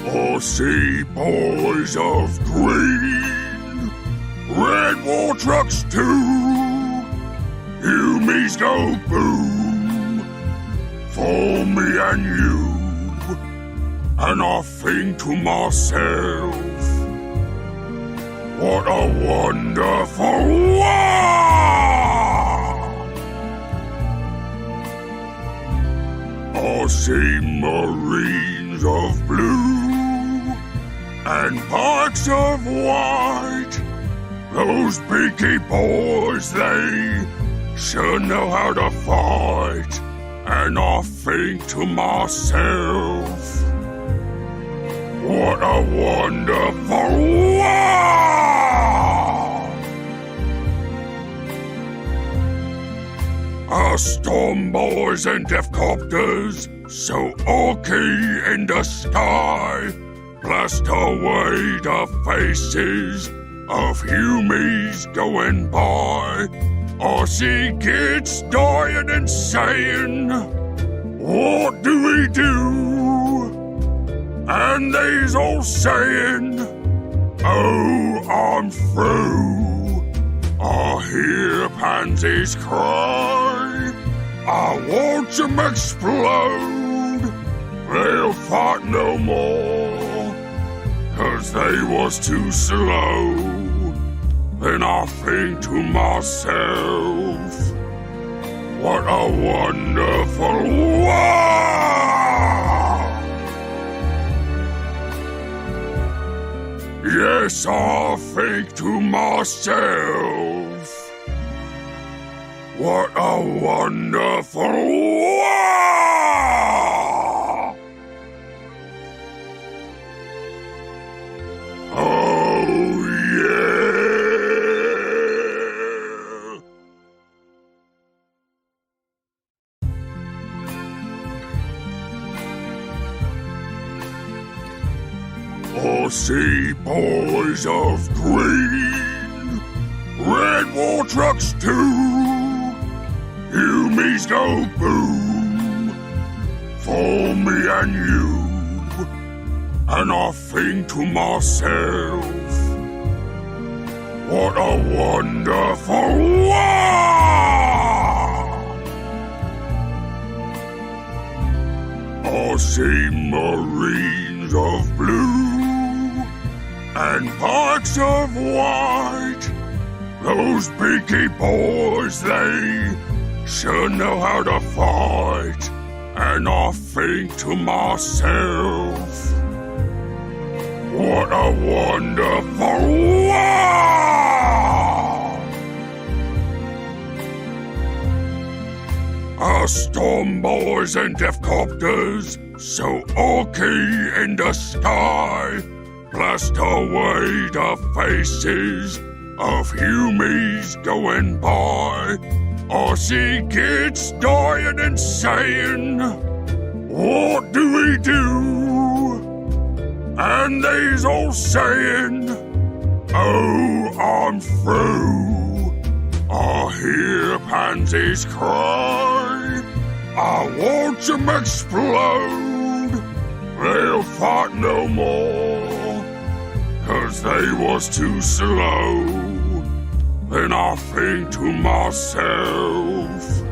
I see boys of green, red war trucks too. Humies go boom for me and you. And I think to myself, what a wonderful world! I see Marines of blue and pikes of white. Those beaky boys, they sure know how to fight. And I think to myself, what a wonderful world! Our storm boys and death copters, so orky in the sky, blast away the faces of humies going by. I see kids dying and saying, what do we do? And they's all saying, oh, I'm through. I hear pansies cry, I watch them explode. They'll fight no more, 'cause they was too slow. Then I think to myself, what a wonderful world! Yes, I think to myself, what a wonderful world! Oh, yeah! I see boys of green, red war trucks too. Humies go boom for me and you. And I think to myself, what a wonderful world! I see Marines of blue and pikes of white. Those beaky boys, they sure know how to fight. And I think to myself, what a wonderful world! Our storm boys and death copters, so orky in the sky, blast away the faces of humies going by. I see kids dying and saying, what do we do? And they's all saying, oh, I'm through. I hear pansies cry, I watch them explode. They'll fight no more, 'cause they was too slow. Then I think to myself,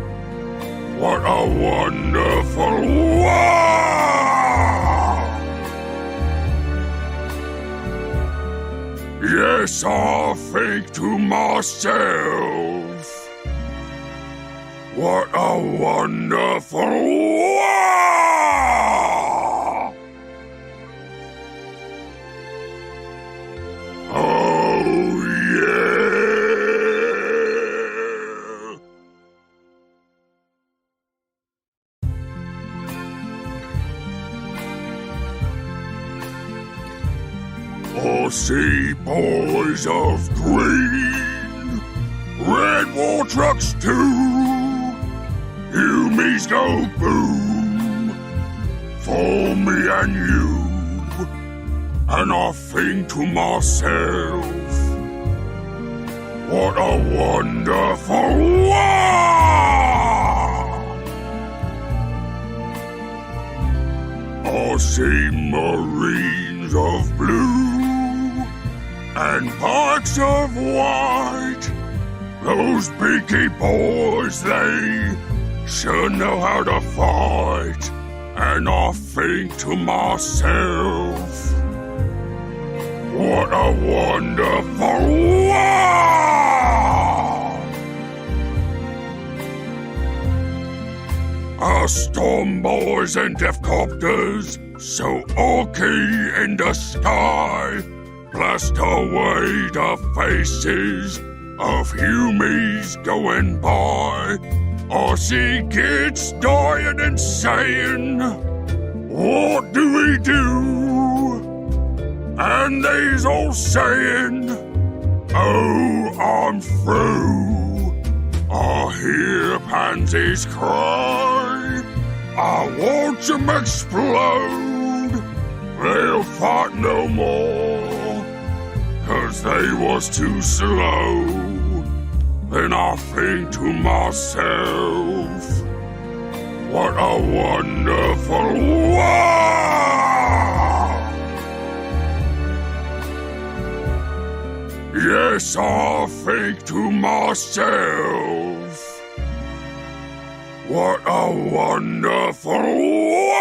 what a wonderful world! Yes, I think to myself, what a wonderful world! Oh, yeah! I see boys of green, red war trucks too. Humies go boom for me and you. And I think to myself, what a wonderful world! I I see Marines of blue and Pikes of white. Those beaky boys, they sure know how to fight. And I think to myself, what a wonderful world! Our storm boys and death copters, so orky in the sky, blast away the faces of humies going by. I see kids dying and saying, what do we do? And they's all saying, oh, I'm through. I hear pansies cry, I watch them explode. They'll fight no more, 'cause they was too slow. Then I think to myself, what a wonderful world! Yes, I think to myself, what a wonderful world!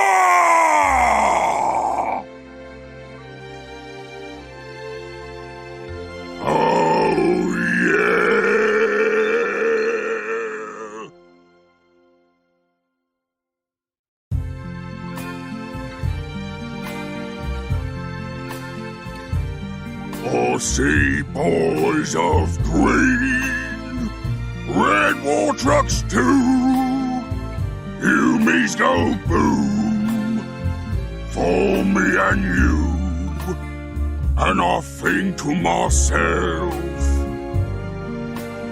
Oh, yeah! I see boys of green, red war trucks too. Humies go boom for me and you. And I think to myself,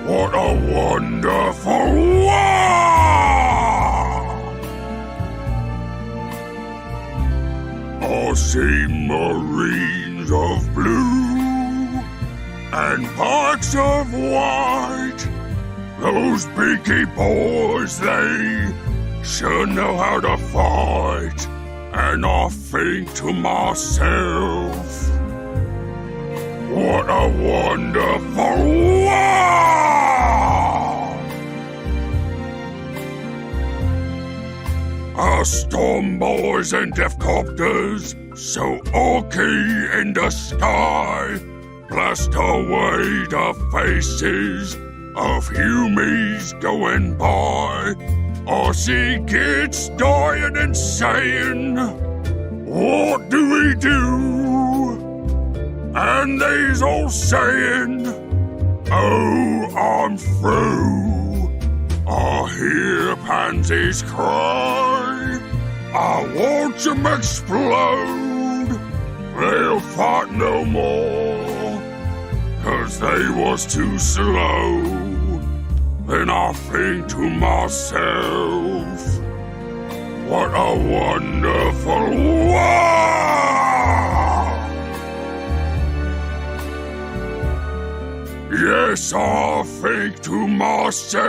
what a wonderful world! I see Marines of blue and Pikes of white. Those beaky boys, they sure know how to fight. And I think to myself, what a wonderful world! Our storm boys and death copters, so orky in the sky, blast away the faces of humies going by. I see kids dying and saying, what do we do? And they's all saying, oh, I'm through. I hear pansies cry, I watch them explode. They'll fight no more, 'cause they was too slow. Then I think to myself, what a wonderful world! Yes, I think to myself,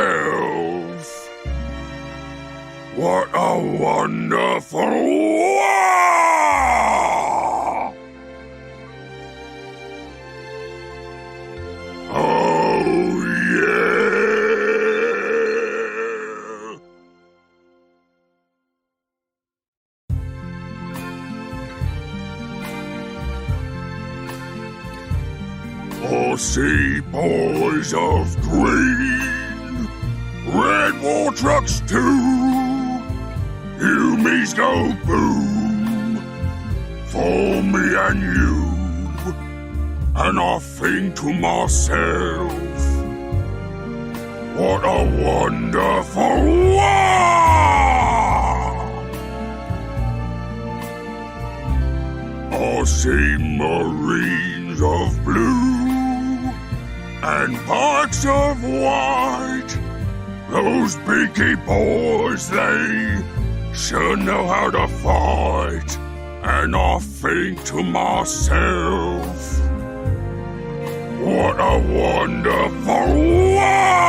what a wonderful world! Oh, yeah! I see boys of green, red war trucks too. Humies go boom for me and you. And I think to myself, what a wonderful world! I see Marines of blue and Pikes of white. Those beaky boys, they sure know how to fight. And I think to myself, what a wonderful world!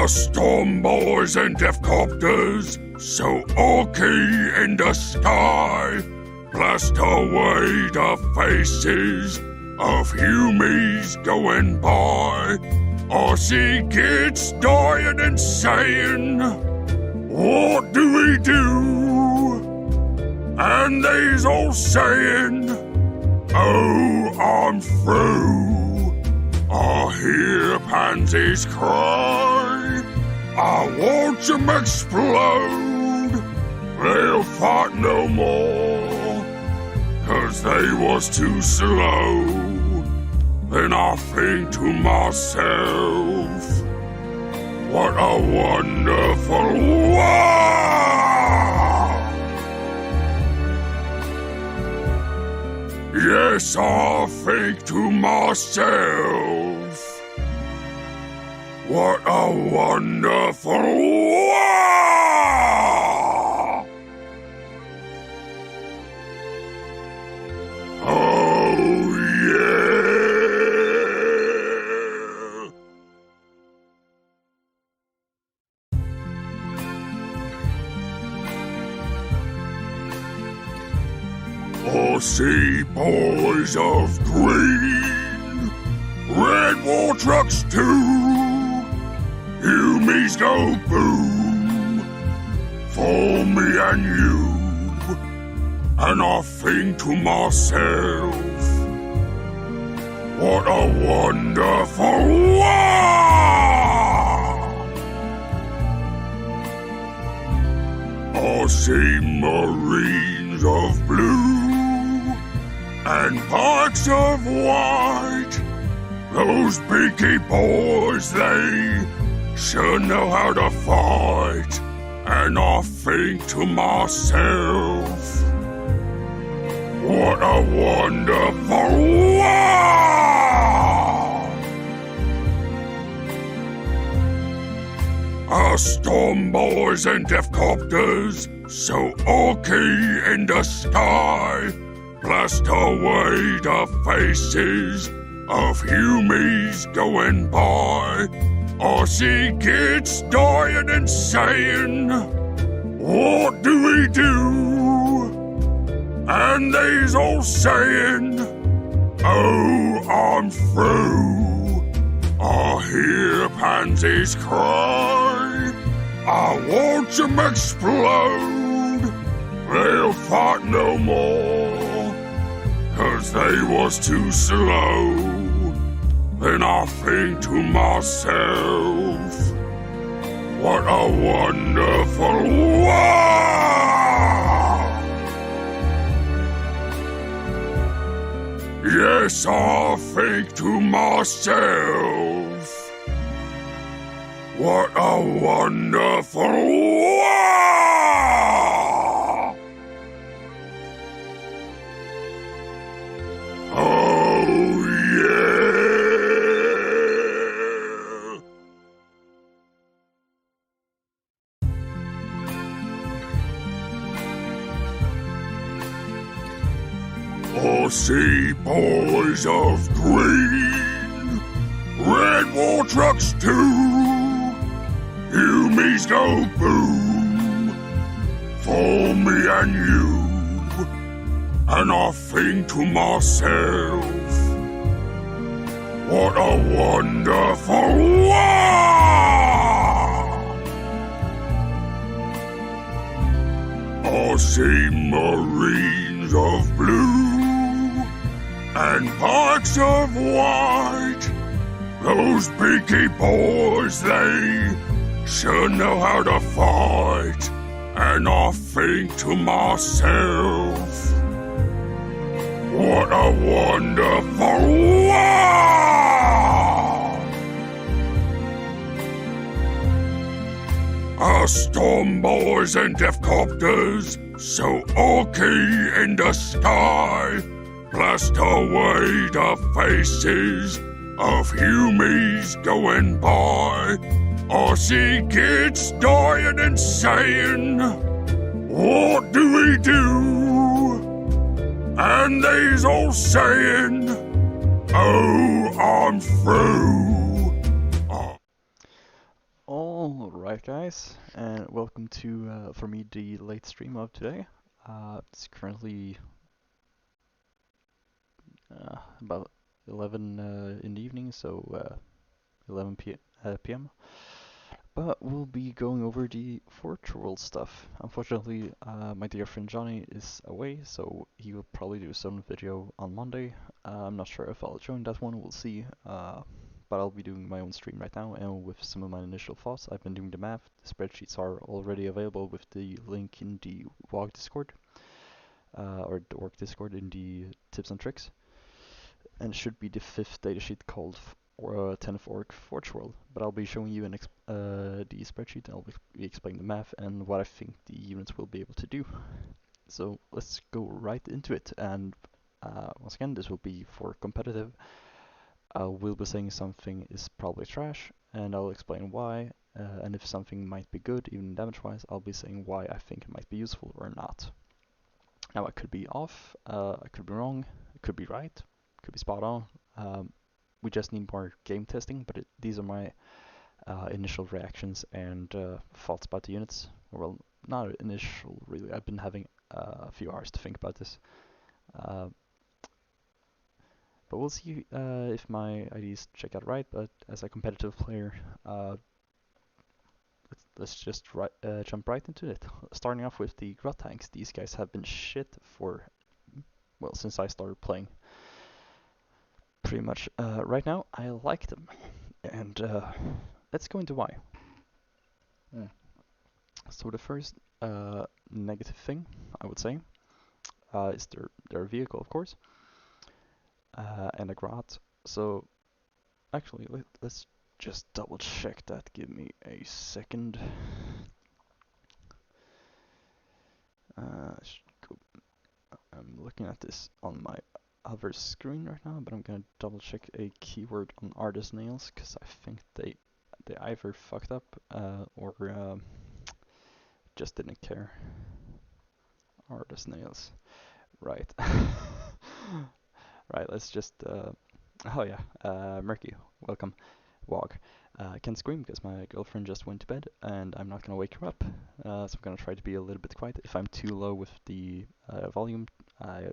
Storm boys and death copters, so orky in the sky, blast away the faces of humies going by. Aussie kids dying and saying, what do we do? And they's all saying, oh, I'm through. I hear pansies cry, I watch them explode. They'll fight no more, 'cause they was too slow. Then I think to myself, what a wonderful world! Yes, I think to myself, what a wonderful world! Oh, Aussie boys of green, red war trucks too. Humies go boom for me and you. And I think to myself, what a wonderful world! I see Marines of blue and pikes of white. Those beaky boys, they sure know how to fight. And I think to myself, what a wonderful world! Storm boys and death copters, so orky in the sky, blast away the faces of humies going by. I see kids dying and saying, what do we do? And they's all saying, oh, I'm through. I hear pansies cry, I watch them explode. They'll fight no more, 'cause they was too slow. Then I think to myself, what a wonderful world! Yes, I think to myself, what a wonderful world! Oh, Aussie boys of green, red war trucks too. Humies go boom for me and you. And I think to myself, what a wonderful world! I see Marines of blue and pikes of white. Those beaky boys, they sure know how to fight. And I think to myself, what a wonderful world! Storm boys and death copters, so orky in the sky, blast away the faces of humies going by. I see kids dying and saying, what do we do? And they's all saying, oh, I'm through. Alright guys, and welcome to, for me, the late stream of today. It's currently about 11 in the evening, so 11 p.m. But we'll be going over the Forge World stuff. Unfortunately, my dear friend Johnny is away, so he will probably do some video on Monday. I'm not sure if I'll join that one, we'll see. But I'll be doing my own stream right now, and with some of my initial thoughts, I've been doing the math. The spreadsheets are already available with the link in the WOG Discord, or the Ork Discord in the tips and tricks. And it should be the fifth datasheet called 10th Ork Forge World. But I'll be showing you the spreadsheet, and I'll be explaining the math and what I think the units will be able to do. So let's go right into it. And once again, this will be for competitive. I will be saying something is probably trash, and I'll explain why. And if something might be good, even damage-wise, I'll be saying why I think it might be useful or not. Now, I could be off, I could be wrong, I could be right, could be spot on. We just need more game testing, but these are my initial reactions and thoughts about the units. Well, not initial, really. I've been having a few hours to think about this. But we'll see if my ideas check out right. But as a competitive player, let's just jump right into it. Starting off with the Grot tanks. These guys have been shit for, well, since I started playing. Pretty much right now, I like them. And let's go into why. So the first negative thing, I would say, is their vehicle, of course, and a Grot. So actually, let's just double check that. Give me a second. I'm looking at this on my other screen right now, but I'm gonna double check a keyword on artist nails, because I think they either fucked up or just didn't care. Artist nails, right? Right. Let's just. Oh yeah, Murky, welcome. Wog. I can't scream because my girlfriend just went to bed and I'm not gonna wake her up. So I'm gonna try to be a little bit quiet. If I'm too low with the volume,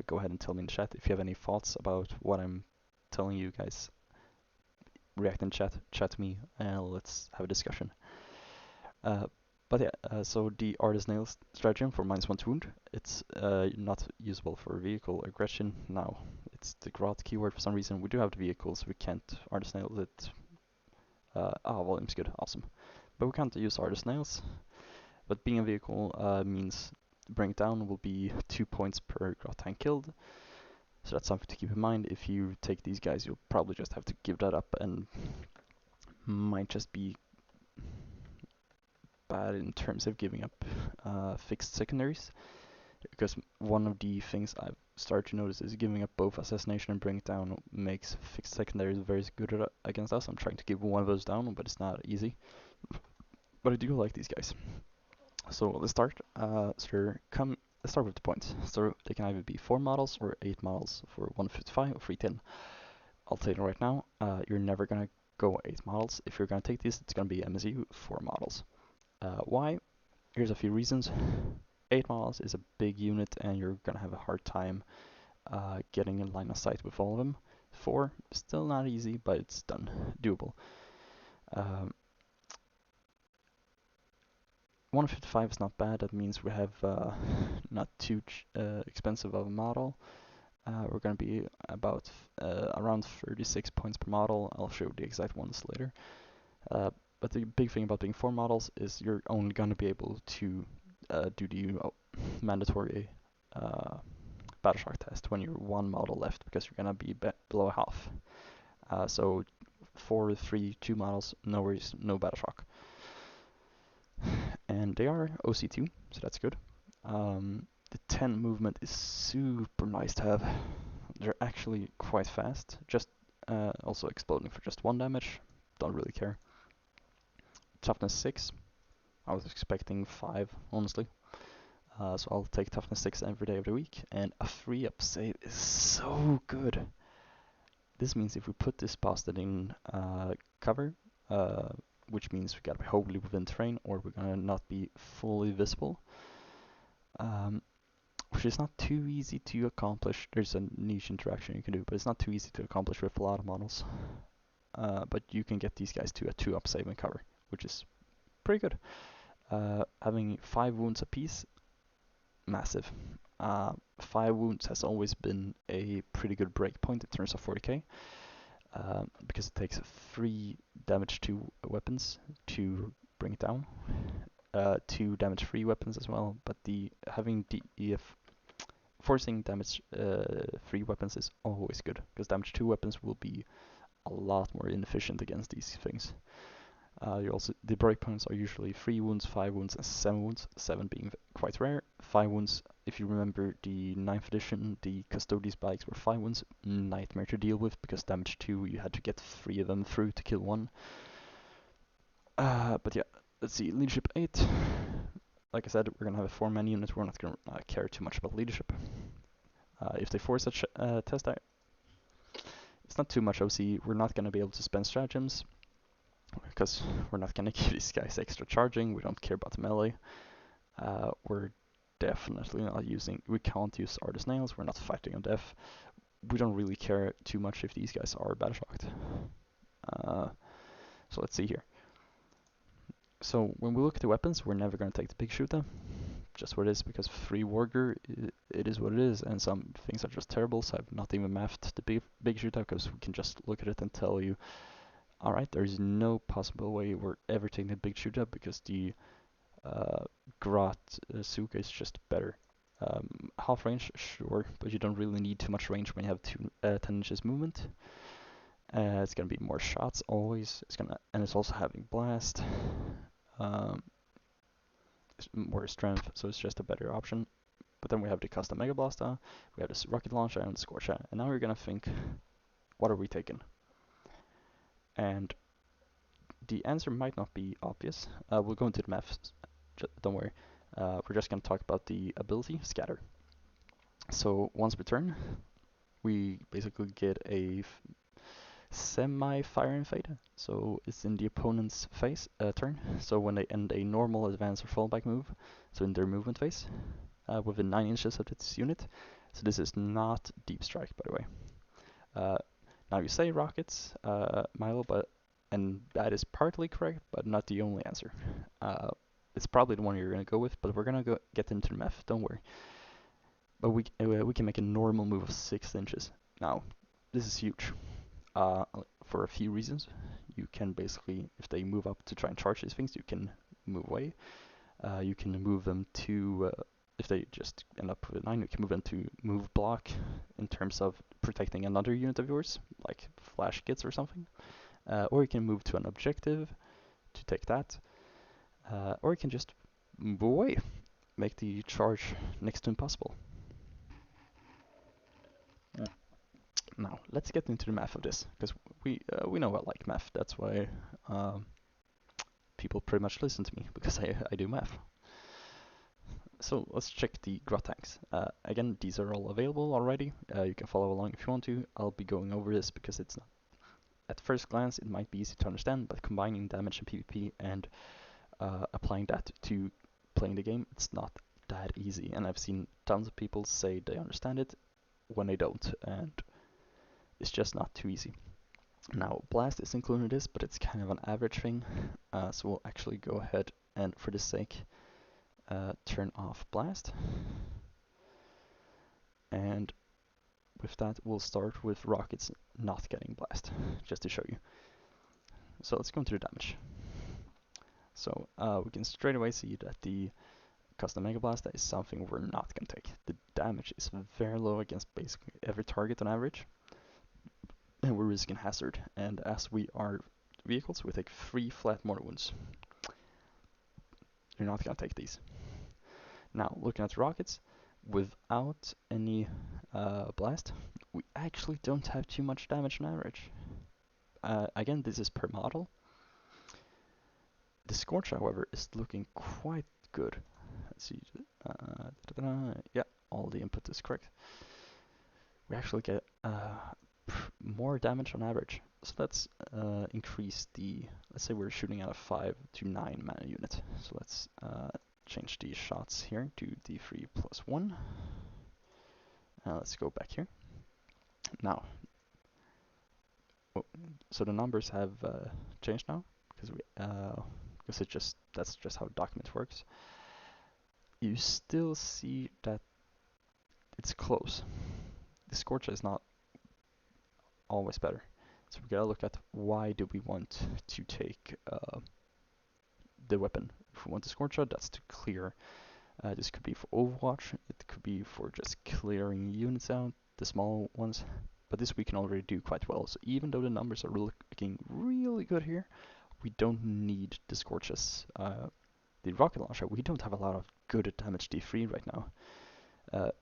go ahead and tell me in the chat. If you have any thoughts about what I'm telling you guys, react in chat to me, and let's have a discussion. But yeah, so the Artist Nails stratagem for -1 to wound, it's not usable for vehicle aggression now. It's the Grot keyword for some reason. We do have the vehicles, we can't Artist Nail it. Volume's good, awesome. But we can't use Artist Nails. But being a vehicle means bring it down will be 2 points per Grot tank killed. So that's something to keep in mind. If you take these guys, you'll probably just have to give that up, and might just be bad in terms of giving up fixed secondaries. Because one of the things I've started to notice is giving up both assassination and bring it down makes fixed secondaries very good against us. I'm trying to give one of those down, but it's not easy. But I do like these guys. So let's start. Let's start with the points. So they can either be 4 models or 8 models for 155 or 310. I'll tell you right now, you're never gonna go 8 models. If you're gonna take this, it's gonna be MSU 4 models. Why? Here's a few reasons. 8 models is a big unit and you're gonna have a hard time getting in line of sight with all of them. 4, still not easy, but it's done, doable. 155 is not bad. That means we have not too expensive of a model. We're gonna be about around 36 points per model. I'll show the exact ones later. But the big thing about being 4 models is you're only gonna be able to do the mandatory battle shock test when you're 1 model left, because you're gonna be below half. So 4, 3, 2 models, no worries, no battle shock. And they are OC2, so that's good. The 10 movement is super nice to have. They're actually quite fast, just also exploding for just 1 damage, don't really care. Toughness 6, I was expecting 5, honestly. So I'll take toughness 6 every day of the week, and a 3-up save is so good. This means if we put this bastard in cover, which means we gotta be wholly within terrain or we're gonna not be fully visible. Which is not too easy to accomplish. There's a niche interaction you can do, but it's not too easy to accomplish with a lot of models. But you can get these guys to a 2-up save and cover, which is pretty good. Having 5 wounds apiece, massive. 5 wounds has always been a pretty good breakpoint in terms of 40k, because it takes 3 damage to weapons to bring it down. 2 damage free weapons as well, but having forcing damage free weapons is always good, because damage 2 weapons will be a lot more inefficient against these things. The breakpoints are usually 3 wounds, 5 wounds, and 7 wounds, 7 being quite rare. 5 wounds, if you remember the 9th edition, the Custody spikes were 5 wounds, nightmare to deal with, because damage 2 you had to get 3 of them through to kill 1. But yeah, let's see, leadership 8. Like I said, we're gonna have a 4-man unit, we're not gonna care too much about leadership. If they force a test out, it's not too much OC, we're not gonna be able to spend stratagems, because we're not gonna give these guys extra charging, we don't care about the melee. We're definitely not we can't use Artist Nails, we're not fighting on death. We don't really care too much if these guys are battle shocked. So let's see here. So when we look at the weapons, we're never gonna take the big shooter. Just what it is, because 3 Warger, it is what it is, and some things are just terrible, so I've not even mathed the big shooter, because we can just look at it and tell you, alright, there is no possible way we're ever taking the big shooter, because the Grot Suka is just better. Half range, sure, but you don't really need too much range when you have 10 inches movement. It's gonna be more shots always. And it's also having blast. More strength, so it's just a better option. But then we have the custom Mega Blaster, we have this rocket launcher and the Scorcher, and now we're gonna think, what are we taking? And the answer might not be obvious. We'll go into the math. Don't worry. We're just gonna talk about the ability Scatter. So once per turn, we basically get a semi-fire and fade. So it's in the opponent's phase turn. So when they end a normal, advance, or fallback move, so in their movement phase, within 9 inches of its unit. So this is not deep strike, by the way. Now you say rockets, Milo, and that is partly correct, but not the only answer. It's probably the one you're gonna go with, but we're gonna get into the math. Don't worry. But we can make a normal move of 6 inches. Now, this is huge. For a few reasons. You can basically, if they move up to try and charge these things, you can move away. You can move them to, if they just end up with 9, you can move them to move block in terms of protecting another unit of yours, like flash kits or something. Or you can move to an objective to take that. Or you can just move away, make the charge next to impossible. Now, let's get into the math of this, because we know I like math. That's why people pretty much listen to me, because I do math. So let's check the grot tanks. Again, these are all available already. You can follow along if you want to. I'll be going over this because it's not, at first glance it might be easy to understand, but combining damage and PvP and applying that to playing the game, it's not that easy. And I've seen tons of people say they understand it when they don't, and it's just not too easy. Now, Blast is included in this, but it's kind of an average thing, so we'll actually go ahead and, for the sake, turn off Blast. And with that, we'll start with rockets not getting Blast, just to show you. So let's go into the damage. So we can straight away see that the custom Mega Blast is something we're not going to take. The damage is very low against basically every target on average. And we're risking hazard, and as we are vehicles, we take 3 flat mortar wounds. You're not gonna take these. Now, looking at the rockets, without any blast, we actually don't have too much damage on average. Again, this is per model. The Scorch, however, is looking quite good. Let's see. Yeah, all the input is correct. We actually get more damage on average. So let's increase the, let's say we're shooting at a 5 to 9 mana unit. So let's change the shots here to D3 plus 1. Let's go back here. Now, so the numbers have changed now because that's just how document works. You still see that it's close. The Scorcher is not always better. So we gotta look at why do we want to take the weapon. If we want the Scorcher, that's to clear. This could be for Overwatch, it could be for just clearing units out, the small ones. But this we can already do quite well. So even though the numbers are looking really good here, we don't need the Scorches. The rocket launcher, we don't have a lot of good damage D3 right now.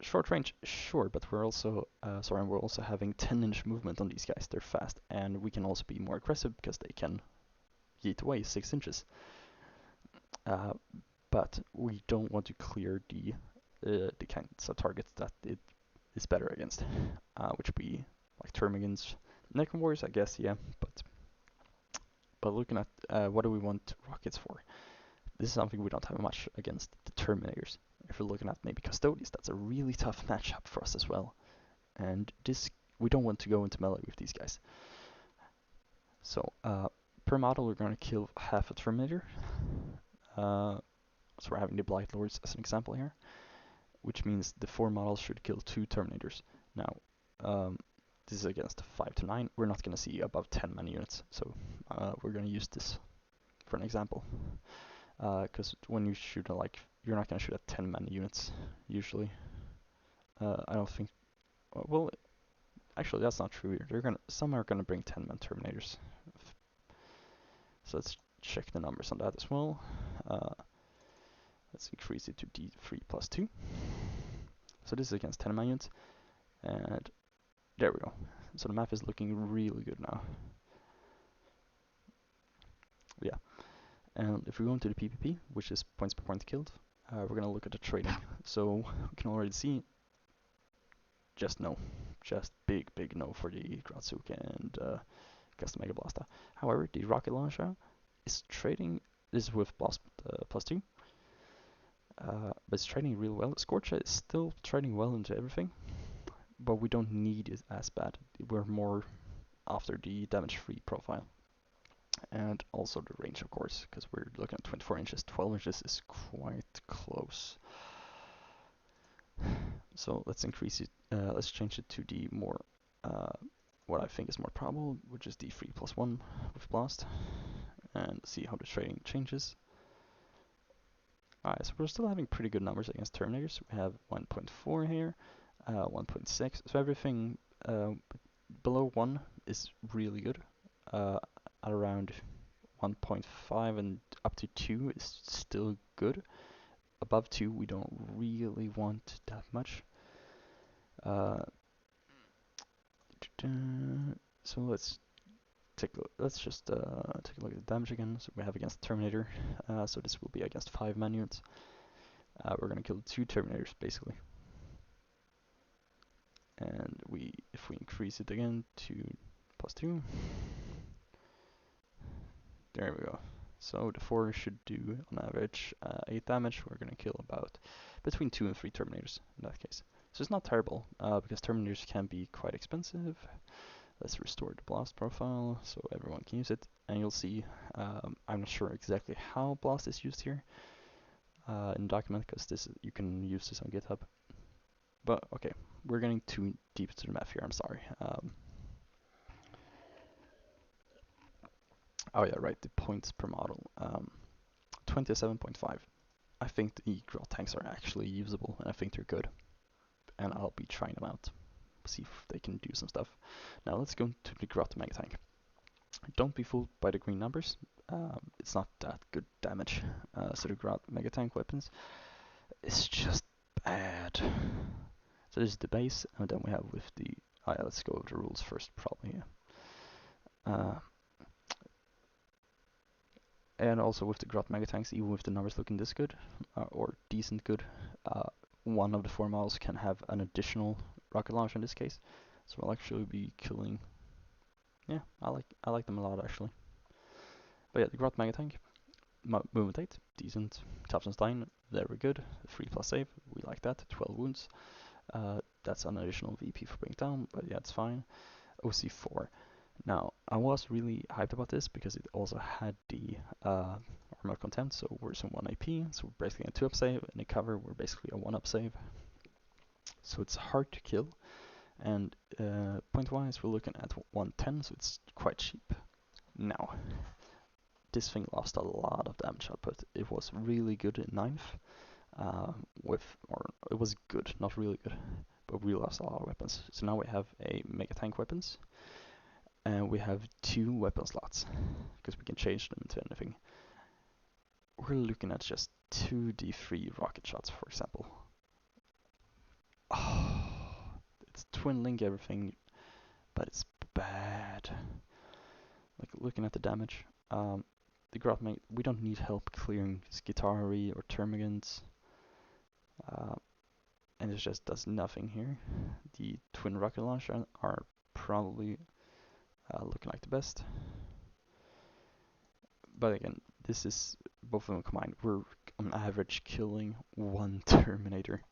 Short range, sure, but we're also having 10-inch movement on these guys. They're fast, and we can also be more aggressive because they can yeet away 6 inches. But we don't want to clear the kinds of targets that it is better against, which would be like Termagants, Necron Warriors, I guess, yeah. But looking at what do we want rockets for? This is something we don't have much against the Terminators. If we're looking at maybe Custodians, that's a really tough matchup for us as well. And this, we don't want to go into melee with these guys. So per model, we're going to kill half a Terminator. So we're having the Blight Lords as an example here, which means the 4 models should kill 2 Terminators. Now, this is against 5 to 9. We're not going to see above 10 mana units, so we're going to use this for an example. Because when you shoot you're not going to shoot at 10 mana units usually. I don't think. Well, actually, that's not true either. Some are gonna bring 10 man Terminators. So let's check the numbers on that as well. Let's increase it to D3 plus 2. So this is against 10 man units, and there we go. So the map is looking really good now. Yeah. And if we go into the PvP, which is points per point killed, we're going to look at the trading. So we can already see just no. Just big no for the Gratsuke and Custom Mega Blaster. However, the Rocket Launcher is trading, this is with Blast plus 2, but it's trading real well. Scorcher is still trading well into everything, but we don't need it as bad. We're more after the damage-free profile. And also the range, of course, because we're looking at 24 inches. 12 inches is quite close. So let's increase it. Let's change it to the more, what I think is more probable, which is D3 plus 1 with Blast, and see how the trading changes. Alright, so we're still having pretty good numbers against Terminators. We have 1.4 here, 1.6. So everything below 1 is really good. At around 1.5 and up to 2 is still good. Above 2 we don't really want that much. So let's just take a look at the damage again. So we have against Terminator. So this will be against 5 man units. We're gonna kill 2 Terminators basically. And if we increase it again to plus 2, there we go. So the 4 should do on average 8 damage. We're gonna kill about between 2 and 3 Terminators in that case. So it's not terrible because Terminators can be quite expensive. Let's restore the blast profile so everyone can use it, and you'll see I'm not sure exactly how blast is used here in document, because you can use this on GitHub. But okay, we're getting too deep into the math here. I'm sorry. Oh yeah, right. The points per model, 27.5. I think the growth tanks are actually usable, and I think they're good. And I'll be trying them out, see if they can do some stuff. Now let's go to the Grot Mega Tank. Don't be fooled by the green numbers. It's not that good damage. So the Grot Mega Tank weapons is just bad. So this is the base, and then we have with the. Oh yeah, let's go over the rules first, probably. Yeah. And also with the Grot Mega Tanks, even with the numbers looking this good, or decent good, one of the 4 models can have an additional rocket launcher in this case. So I'll actually be killing. Yeah, I like them a lot actually. But yeah, the Grot Mega Tank, movement 8, decent. Tapsenstein, very good. 3 plus save, we like that. 12 wounds. That's an additional VP for bring down, but yeah, it's fine. OC4. Now, I was really hyped about this because it also had the armor content, so we're some 1 AP, so we're basically a 2 up save, and a cover, we're basically a 1 up save. So it's hard to kill, and point wise, we're looking at 110, so it's quite cheap. Now, this thing lost a lot of damage output. It was really good in 9th, or it was good, not really good, but we lost a lot of weapons. So now we have a mega tank weapons, and we have 2 weapon slots, because we can change them into anything. We're looking at just 2d3 rocket shots, for example. Oh, it's twin link everything, but it's bad. Like looking at the damage, the Grotmate, we don't need help clearing Skitari or Termagants, and it just does nothing here. The twin rocket launcher are probably looking like the best, but again, this is both of them combined. We're on average killing 1 Terminator.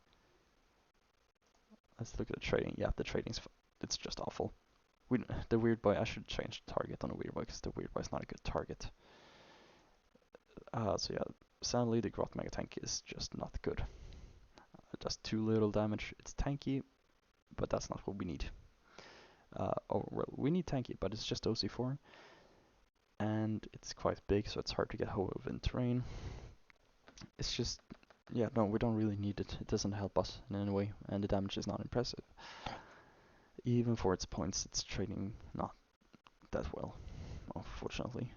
Let's look at the trading. Yeah, the trading's it's just awful. The weird boy, I should change the target on the weird boy because the weird boy is not a good target. So yeah, sadly the Grot Mega Tank is just not good. It does too little damage. It's tanky, but that's not what we need. Well, we need tanky, but it's just OC4, and it's quite big, so it's hard to get hold of in terrain. It's just, yeah, no, we don't really need it. It doesn't help us in any way, and the damage is not impressive. Even for its points, it's trading not that well, unfortunately.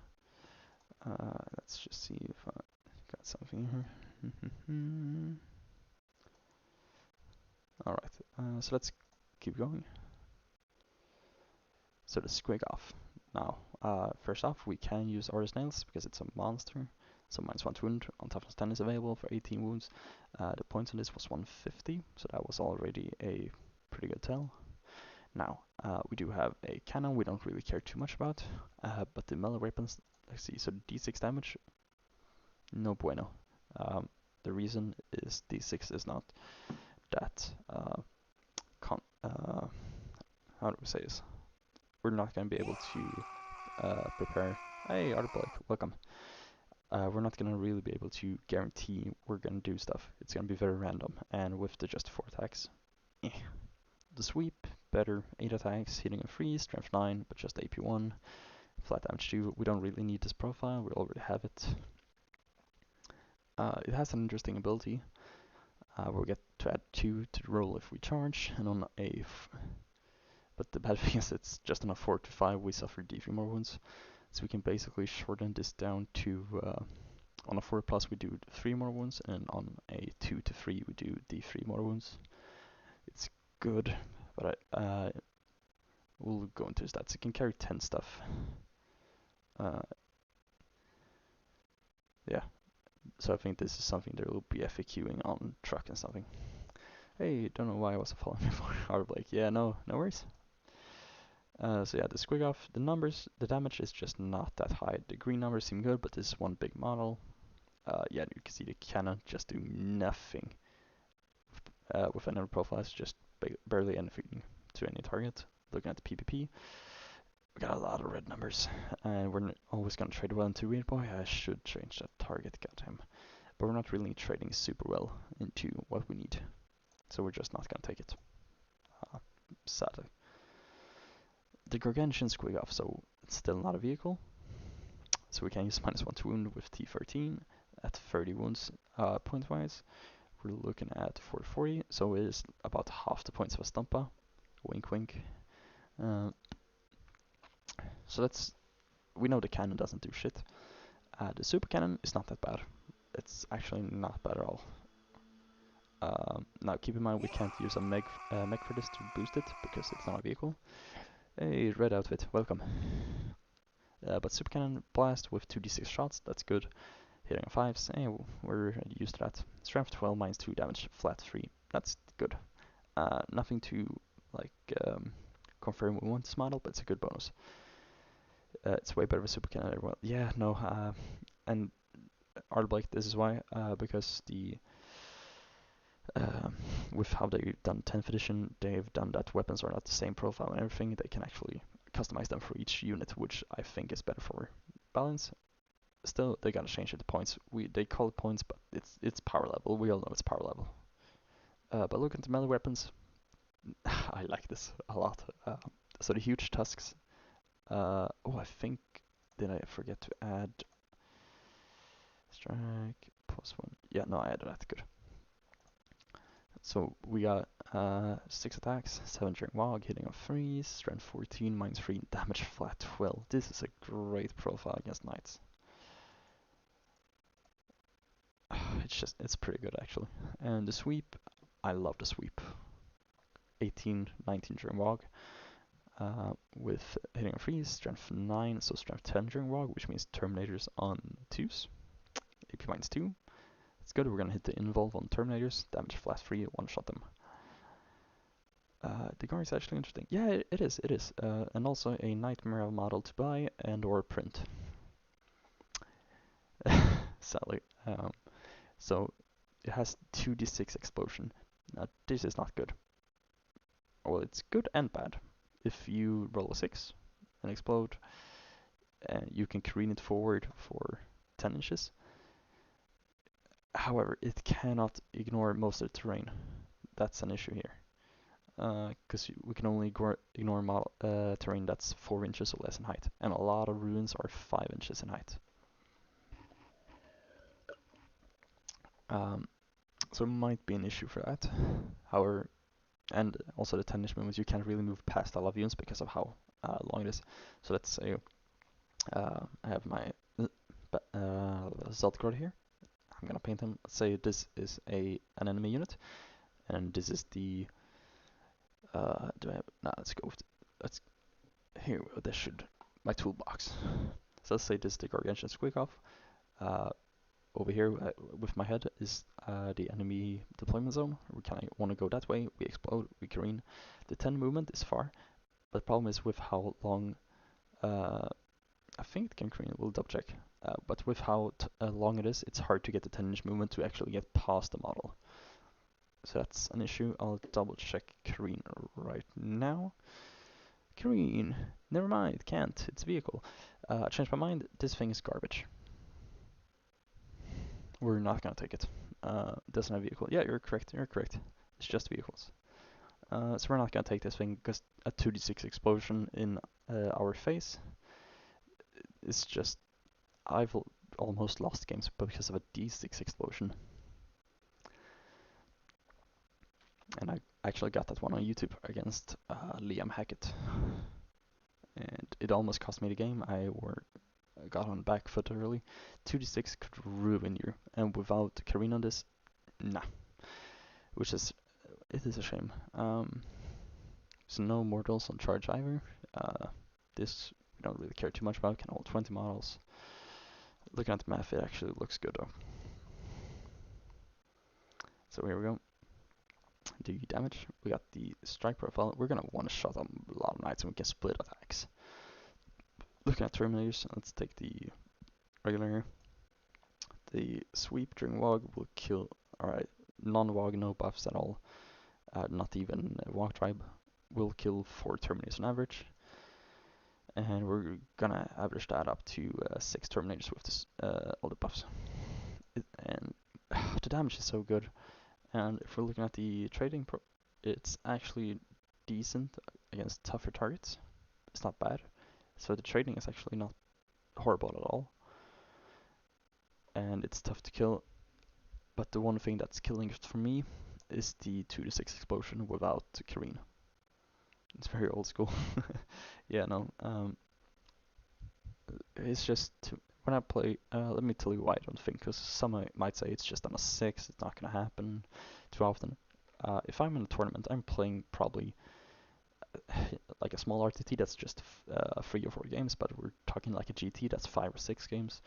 Let's just see if I got something here. Alright, so let's keep going. So the Squig off. Now, first off, we can use Order Nails because it's a monster. So -1 wound on toughness 10 is available for 18 wounds. The points on this was 150, so that was already a pretty good tell. Now, we do have a cannon we don't really care too much about, but the melee weapons, let's see, so d6 damage, no bueno. The reason is d6 is not that, how do we say this? We're not going to be able to prepare. Hey, Artblake, welcome. We're not going to really be able to guarantee we're going to do stuff. It's going to be very random, and with the just 4 attacks, The sweep, better, 8 attacks, hitting a 3, strength 9, but just AP 1, flat damage 2. We don't really need this profile, we already have it. It has an interesting ability, where we get to add 2 to the roll if we charge, and on but the bad thing is it's just on a 4 to 5 we suffer D3 more wounds, so we can basically shorten this down to, on a 4 plus we do 3 more wounds, and on a 2 to 3 we do D3 more wounds. It's good, but we'll go into stats. It can carry 10 stuff. Yeah, so I think this is something that will be FAQing on truck and something. Hey, don't know why I wasn't following before. Artblake, yeah, no worries. So yeah, the squig off, the numbers, the damage is just not that high. The green numbers seem good, but this is one big model. Yeah, you can see the cannon just do nothing. With another profile, it's just barely anything to any target. Looking at the PvP, we got a lot of red numbers, and we're always gonna trade well into Weird Boy. I should change that target, goddamn. But we're not really trading super well into what we need, so we're just not gonna take it. Sadly. The Gargantuan squig off, so it's still not a vehicle. So we can use -1 to wound with T13 at 30 wounds point wise. We're looking at 440, so it is about half the points of a Stumpa. Wink wink. So we know the cannon doesn't do shit. The super cannon is not that bad. It's actually not bad at all. Now keep in mind we can't use a mech for this to boost it because it's not a vehicle. Hey, red outfit, welcome. But super cannon blast with 2d6 shots, that's good. Hitting on 5s, hey, we're used to that. Strength 12 -2 damage, flat 3, that's good. Nothing too confirm we want this model, but it's a good bonus. It's way better with super cannon. Well, yeah, no, and Artblake, this is why, because the with how they've done 10th edition, they've done that weapons are not the same profile and everything. They can actually customize them for each unit, which I think is better for balance. Still, they gotta change it to points. They call it points, but it's power level. We all know it's power level. But look at the melee weapons. I like this a lot. So the huge tusks. Oh, I think did I forget to add strike +1? Yeah, no, I added that. Good. So we got 6 attacks, 7 during Wog, hitting on 3s, strength 14, -3, damage flat 12. This is a great profile against knights. It's pretty good actually. And the sweep, I love the sweep. 18, 19 during Wog, with hitting on 3s, strength 9, so strength 10 during Wog, which means Terminators on 2s, AP -2. It's good, we're gonna hit the involve on Terminators, damage flat 3, one-shot them. The Guard is actually interesting. Yeah, it is. And also a Nightmare model to buy and or print. Sadly. So it has 2d6 explosion. Now this is not good. Well, it's good and bad. If you roll a 6 and explode, you can careen it forward for 10 inches. However, it cannot ignore most of the terrain. That's an issue here. Because we can only ignore model, terrain that's 4 inches or less in height, and a lot of ruins are 5 inches in height. So it might be an issue for that. However, and also the 10-inch movements, you can't really move past a lot of units because of how long it is. So let's say I have my Zeltgard here. I'm gonna paint him. Let's say this is an enemy unit, and this is the do I have? Nah, let's go with let's here. This should my toolbox. So let's say this is the Gargantuan Squeakoff. Over here with my head is the enemy deployment zone. We kind of want to go that way. We explode. We careen. The 10 movement is far, but the problem is with how long. I think it can careen. We'll double check. But with how long it is, it's hard to get the 10-inch movement to actually get past the model. So that's an issue. I'll double check careen right now. Careen. Never mind. Can't. It's a vehicle. Changed my mind. This thing is garbage. We're not gonna take it. Doesn't have vehicle. Yeah, you're correct. It's just vehicles. So we're not gonna take this thing because a 2d6 explosion in our face is just. I've almost lost games because of a d6 explosion. And I actually got that one on YouTube against Liam Hackett. And it almost cost me the game. I got on back foot early. 2d6 could ruin you. And without careen on this, nah. Which is, it is a shame. So no mortals on charge either. This we don't really care too much about. Can hold 20 models. Looking at the map, it actually looks good though. So here we go. The damage. We got the strike profile. We're gonna want to shot on a lot of knights and we can split attacks. Looking at Terminators, let's take the regular here. The sweep during Wog will kill. Alright, non-Wog, no buffs at all. Not even Wog tribe. Will kill 4 Terminators on average. And we're gonna average that up to 6 Terminators with this, all the buffs. And the damage is so good. And if we're looking at the trading, it's actually decent against tougher targets. It's not bad. So the trading is actually not horrible at all. And it's tough to kill. But the one thing that's killing it for me is the 2d6 explosion without the careen. It's very old school. Yeah, no. It's just when I play. Let me tell you why I don't think, because some might say it's just on a 6. It's not gonna happen too often. If I'm in a tournament, I'm playing probably like a small RTT that's just 3 or 4 games, but we're talking like a GT that's 5 or 6 games.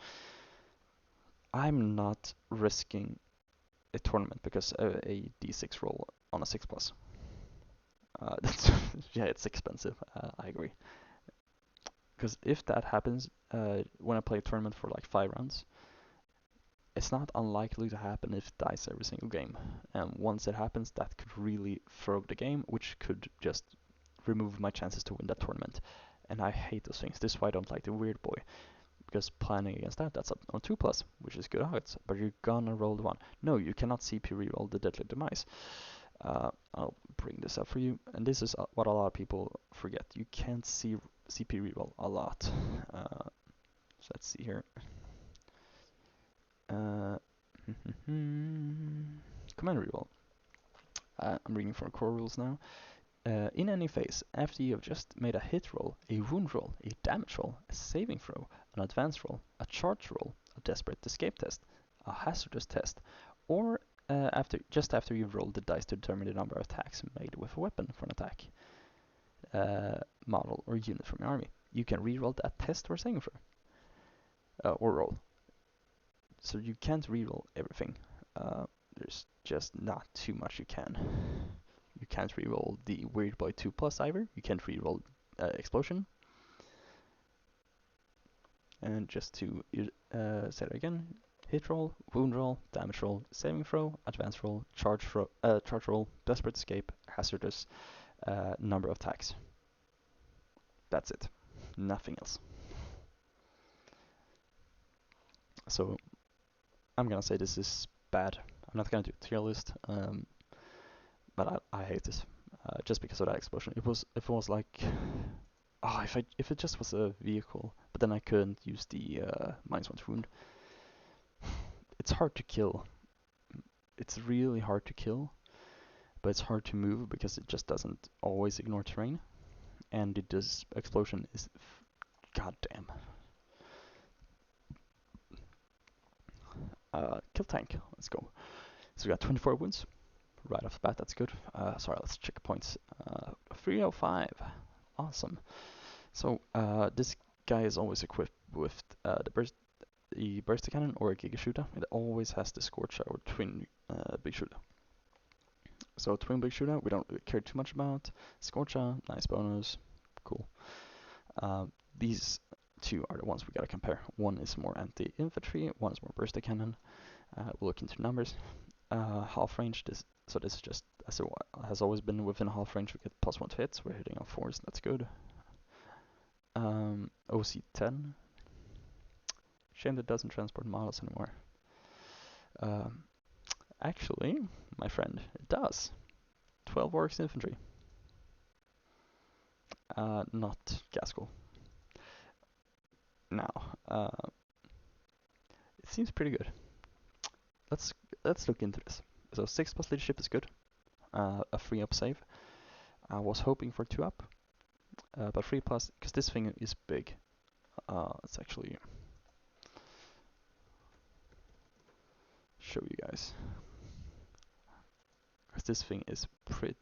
I'm not risking a tournament because a D6 roll on a 6+. That's yeah, it's expensive. I agree. Because if that happens, when I play a tournament for like 5 rounds, it's not unlikely to happen if it dies every single game. And once it happens, that could really throw the game, which could just remove my chances to win that tournament. And I hate those things. This is why I don't like the weird boy. Because planning against that, that's up on 2+, which is good odds. But you're gonna roll the 1. No, you cannot CP reroll the Deadly Demise. I'll bring this up for you. And this is what a lot of people forget. You can't see CP reroll a lot. So let's see here. Command reroll. I'm reading from core rules now. In any phase, after you have just made a hit roll, a wound roll, a damage roll, a saving throw, an advance roll, a charge roll, a desperate escape test, a hazardous test, or just after you've rolled the dice to determine the number of attacks made with a weapon for an attack, model, or unit from your army, you can reroll that test or saving throw, or roll. So you can't reroll everything. There's just not too much you can. You can't reroll the Weird Boy 2+ either. You can't reroll Explosion. And just to say it again, hit roll, wound roll, damage roll, saving throw, advance roll, charge roll, desperate escape, hazardous, number of attacks. That's it. Nothing else. So I'm gonna say this is bad. I'm not gonna do a tier list, but I hate this just because of that explosion. If it was like, oh, if it just was a vehicle, but then I couldn't use the -1 wound. It's hard to kill. It's really hard to kill, but it's hard to move because it just doesn't always ignore terrain, and this explosion is goddamn. Kill tank. Let's go. So we got 24 wounds right off the bat. That's good. Sorry, let's check points. 305. Awesome. So this guy is always equipped with the burst cannon or a giga shooter. It always has the scorcher or twin big shooter. So twin big shooter, we don't really care too much about. Scorcher, nice bonus, cool. These two are the ones we gotta compare. One is more anti-infantry, one is more burst cannon. We'll look into numbers. Half range. This is just as it has always been within half range. We get +1 to hits. We're hitting on 4s. That's good. OC 10. Shame that doesn't transport models anymore. Actually, my friend, it does. 12 Orks infantry. Not Gaskell. Now, it seems pretty good. Let's look into this. So 6+ leadership is good. A 3+ save. I was hoping for 2+, but 3+, because this thing is big. Let's actually show you guys. Because this thing is pretty.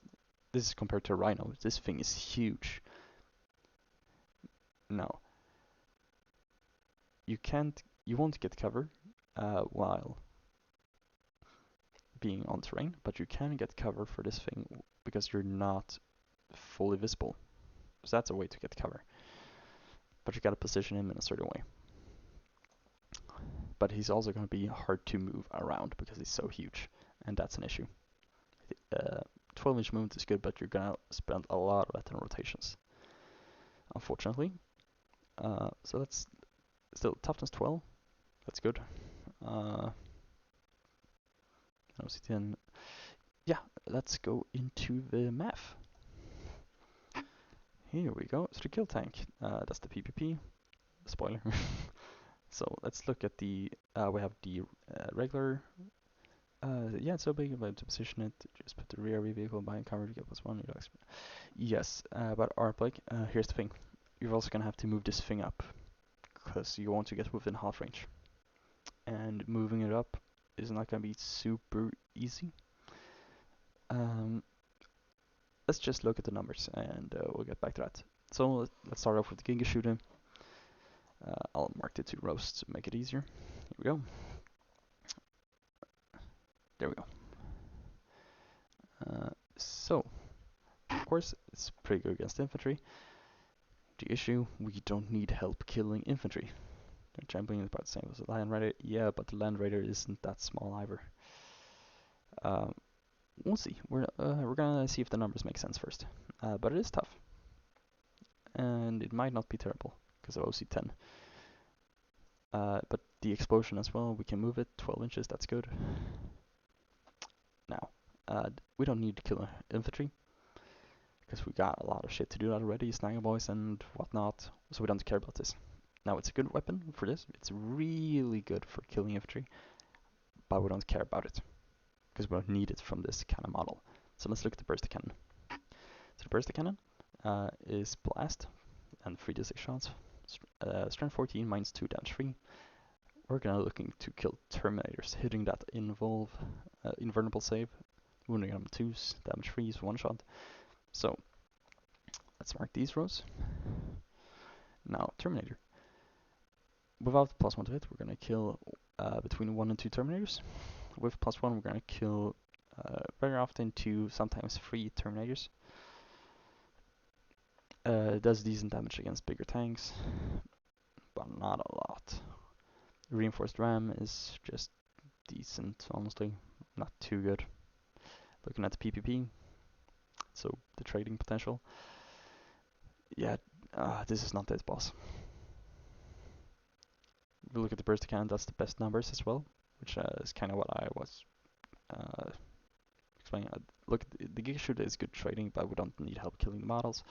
This is compared to a Rhino. This thing is huge. Now, you won't get cover while being on terrain, but you can get cover for this thing because you're not fully visible. So that's a way to get cover. But you gotta position him in a certain way. But he's also gonna be hard to move around because he's so huge, and that's an issue. 12-inch movement is good, but you're gonna spend a lot of that on rotations, unfortunately. So that's still toughness 12. That's good. OC10. Yeah, let's go into the math. Here we go. So the kill tank. That's the PPP. Spoiler. So let's look at the. We have the regular. Yeah, it's so big, but to position it, just put the rear vehicle behind cover to get +1. Yes, but Arplake, here's the thing. You're also gonna have to move this thing up, because you want to get within half range. And moving it up is not gonna be super easy. Let's just look at the numbers, and we'll get back to that. So let's start off with the Giga Shooter. I'll mark the 2 rows to make it easier. Here we go. There we go. So course, it's pretty good against infantry. The issue, we don't need help killing infantry. The champion is about the same as the Land Raider. Yeah, but the Land Raider isn't that small either. We'll see. We're gonna see if the numbers make sense first. But it is tough. And it might not be terrible, because of OC10. But the explosion as well, we can move it 12 inches, that's good. Now, we don't need to kill infantry, because we got a lot of shit to do already, Snagger Boys and whatnot, so we don't care about this. Now, it's a good weapon for this, it's really good for killing infantry, but we don't care about it, because we don't need it from this kind of model. So let's look at the burster cannon. So the burster cannon is blast, and 3d6 shots, strength 14, minus 2, damage 3. We're gonna looking to kill Terminators, hitting that invulnerable save, wounding them 2s, damage 3s, 1 shot. So, let's mark these rows. Now, Terminator. Without +1 to hit, we're gonna kill between 1 and 2 Terminators. With +1, we're gonna kill very often 2, sometimes 3 Terminators. It does decent damage against bigger tanks, but not a lot. Reinforced Ram is just decent, honestly, not too good. Looking at the PPP, so the trading potential. Yeah, this is not this boss. If we look at the burst cannon, that's the best numbers as well, which is kind of what I was explaining. Look, the Giga Shooter is good trading, but we don't need help killing the models.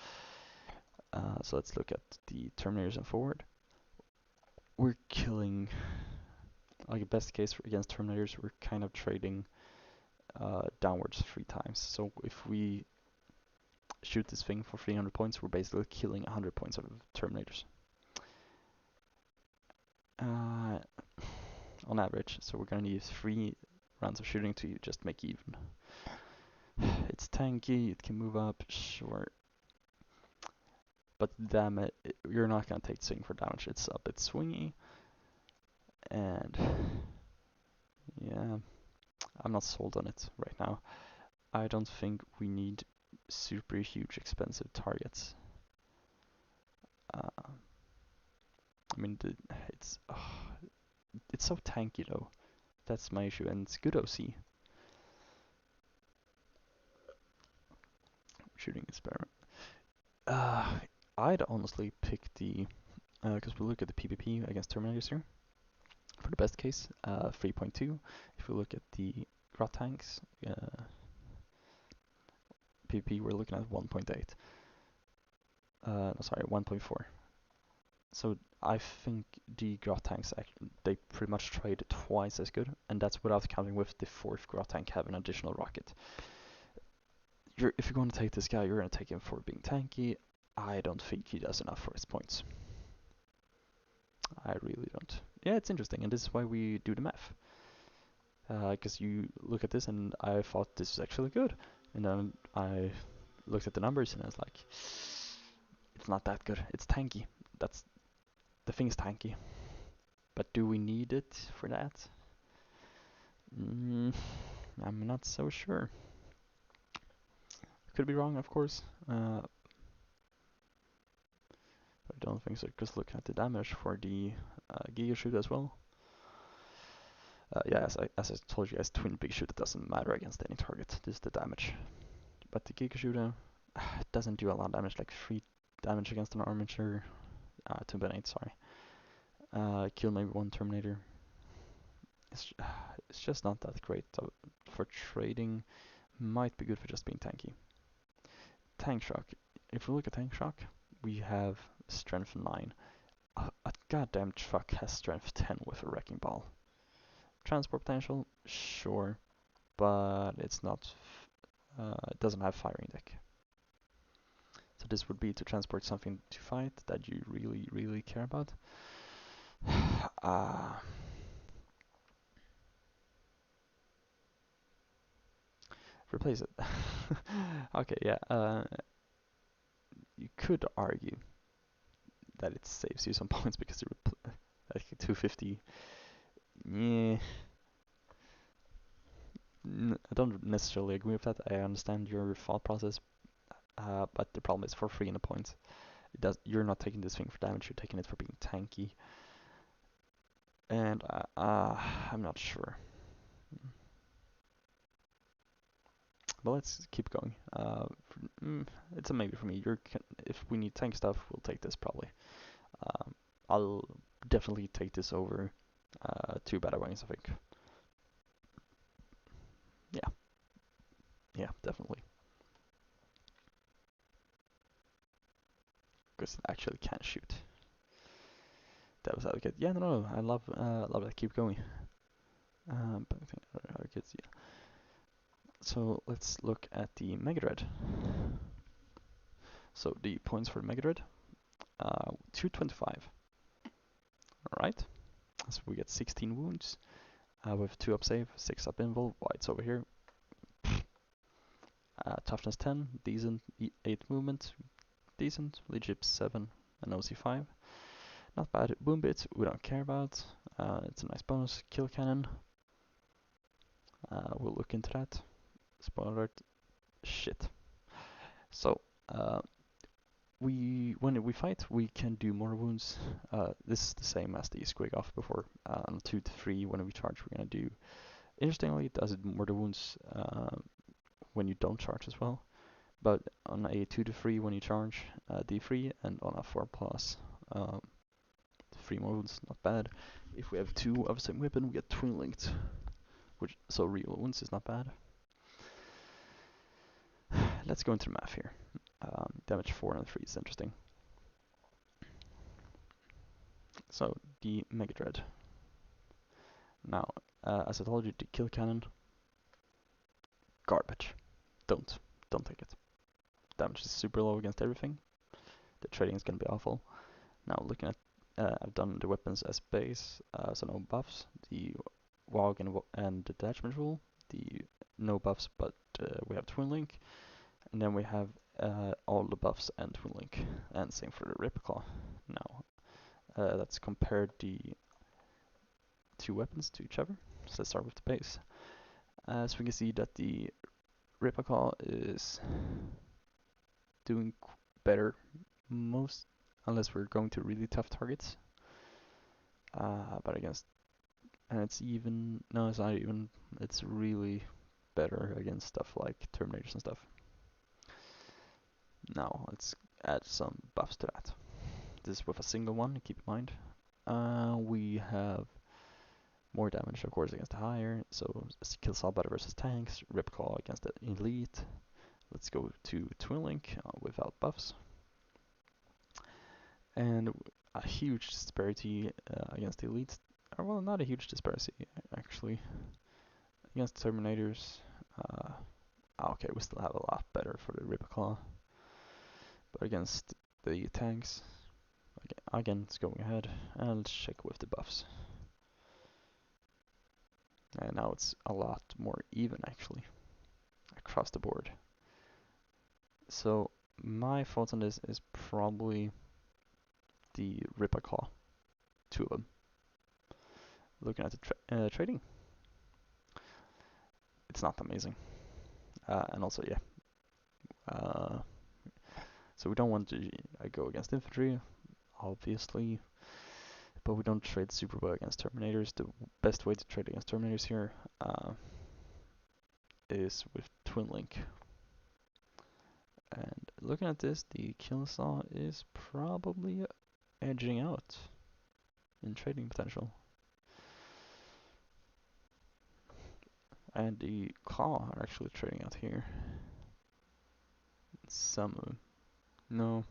So let's look at the Terminators and forward. We're killing, like best case against Terminators, we're kind of trading downwards 3 times. So if we shoot this thing for 300 points, we're basically killing 100 points of Terminators. On average, so we're gonna need 3 rounds of shooting to just make even. It's tanky, it can move up, sure. But damn it, you're not gonna take swing for damage, it's a bit swingy. And yeah, I'm not sold on it right now. I don't think we need super huge expensive targets. I mean, it's so tanky though. That's my issue, and it's good OC. Shooting experiment. I'd honestly pick the, because we look at the PvP against Terminators here. For the best case, 3.2. If we look at the Grot tanks, PvP, we're looking at 1.8. No, sorry, 1.4. So I think the Grot tanks, they pretty much trade twice as good, and that's without counting with the 4th Grot tank having an additional rocket. If you're going to take this guy, you're going to take him for being tanky. I don't think he does enough for his points. I really don't. Yeah, it's interesting, and this is why we do the math. Because you look at this, and I thought this was actually good. And then I looked at the numbers, and I was like, it's not that good. It's tanky. The thing is tanky. But do we need it for that? I'm not so sure. Could be wrong, of course. But I don't think so, because looking at the damage for the Giga Shoot as well. Yeah, as I told you guys, Twin Big Shoot, it doesn't matter against any target, this is the damage. But the Giga Shooter doesn't do a lot of damage, like 3 damage against an armature. 2 by 8, sorry. Kill maybe 1 Terminator. It's just not that great for trading. Might be good for just being tanky. Tank Shock. If we look at Tank Shock, we have Strength 9. A goddamn truck has Strength 10 with a Wrecking Ball. Transport potential, sure, but it's not. It doesn't have firing deck. So this would be to transport something to fight that you really, really care about. Replace it. Okay, yeah. You could argue that it saves you some points because you like 250. Yeah. I don't necessarily agree with that. I understand your thought process. but the problem is for free in the points. You're not taking this thing for damage, you're taking it for being tanky. And I'm not sure. But let's keep going. It's a maybe for me. If we need tank stuff, we'll take this probably. I'll definitely take this over 2 battle wings, I think. Yeah, definitely. Because it actually can shoot. That was good. Yeah, no, I love that. Keep going. But I think other kids, yeah. So let's look at the Mega Dread. So the points for the Mega Dread, 225. Alright, so we get 16 wounds with 2 up save, 6 up invul, white's over here. Toughness 10, decent, 8 movement, decent, leadership 7, and OC 5. Not bad. Boom bits, we don't care about. It's a nice bonus. Kill cannon. We'll look into that. Spoiler alert. Shit. So, when we fight, we can do more wounds. This is the same as the squig off before. 2 to 3 when we charge, we're gonna do. Interestingly, it does more the wounds when you don't charge as well. But on a 2 to 3 when you charge, D3, and on a 4 plus, 3 more wounds, not bad. If we have 2 of the same weapon, we get twin linked, so real wounds is not bad. Let's go into the math here. Damage 4 and 3 is interesting. So the Mega Dread. Now, as I told you, the kill cannon, garbage. Don't take it. Damage is super low against everything. The trading is gonna be awful. Now looking at, I've done the weapons as base, so no buffs. The WoG and the detachment rule, the no buffs, but we have twin link, and then we have all the buffs and twin link, and same for the Ripclaw. Now let's compare the 2 weapons to each other. So let's start with the base. So we can see that the Ripclaw is doing better unless we're going to really tough targets. But against, and it's even, no, it's not even, it's really better against stuff like Terminators and stuff. Now let's add some buffs to that. This is with a single one, keep in mind. We have more damage, of course, against the higher, so kill Salbada versus tanks, Ripclaw against the elite. Let's go to Twin Link without buffs. And a huge disparity against the elites. Well, not a huge disparity, actually. Against Terminators, okay, we still have a lot better for the Ripclaw. But against the tanks, again, it's going ahead. And let's check with the buffs. And now it's a lot more even, actually, across the board. So my thoughts on this is probably the Ripclaw, 2 of them. Looking at the trading, it's not amazing. And also, yeah. So we don't want to go against infantry, obviously, but we don't trade super well against Terminators. The best way to trade against Terminators here is with Twin Link. And looking at this, the Killsaw is probably edging out in trading potential. And the Claw are actually trading out here. Some of them. No.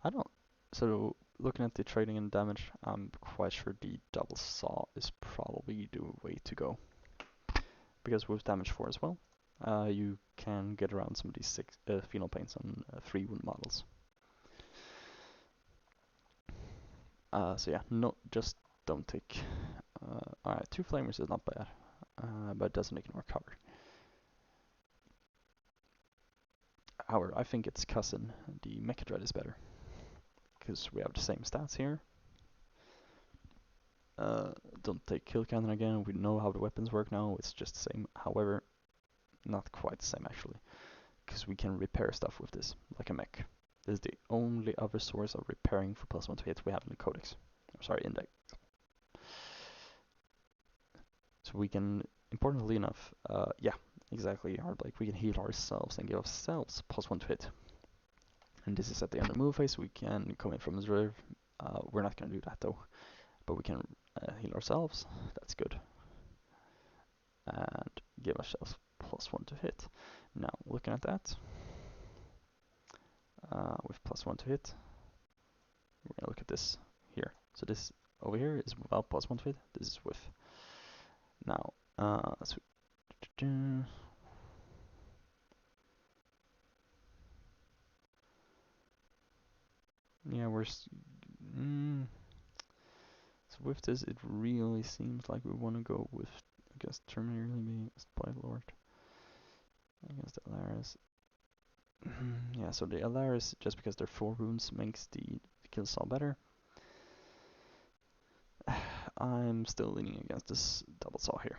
I don't. So looking at the trading and damage, I'm quite sure the double saw is probably the way to go. Because with damage 4 as well, you can get around some of these 6 phenol paints on 3 wound models. So yeah, no, just don't take. Alright, 2 flamers is not bad, but it doesn't ignore cover. However, I think its cousin, the Mecha Dread, is better. Because we have the same stats here. Don't take kill cannon again, we know how the weapons work now, it's just the same. However, not quite the same actually, because we can repair stuff with this, like a mech. This is the only other source of repairing for +1 to hit we have in the codex. Sorry, index. So we can, importantly enough, yeah, exactly, Hardblade. We can heal ourselves and give ourselves +1 to hit. And this is at the end of the move phase. We can come in from reserve. We're not going to do that though, but we can heal ourselves. That's good. And give ourselves +1 to hit. Now, looking at that, with +1 to hit, we're going to look at this here. So this over here is without +1 to hit. This is with. Now, so yeah, so with this, it really seems like we want to go with, I guess, Terminator being Spy Lord against the Alaris. Yeah, so the Alaris, just because they're 4 wounds, makes the kill saw better. I'm still leaning against this double saw here.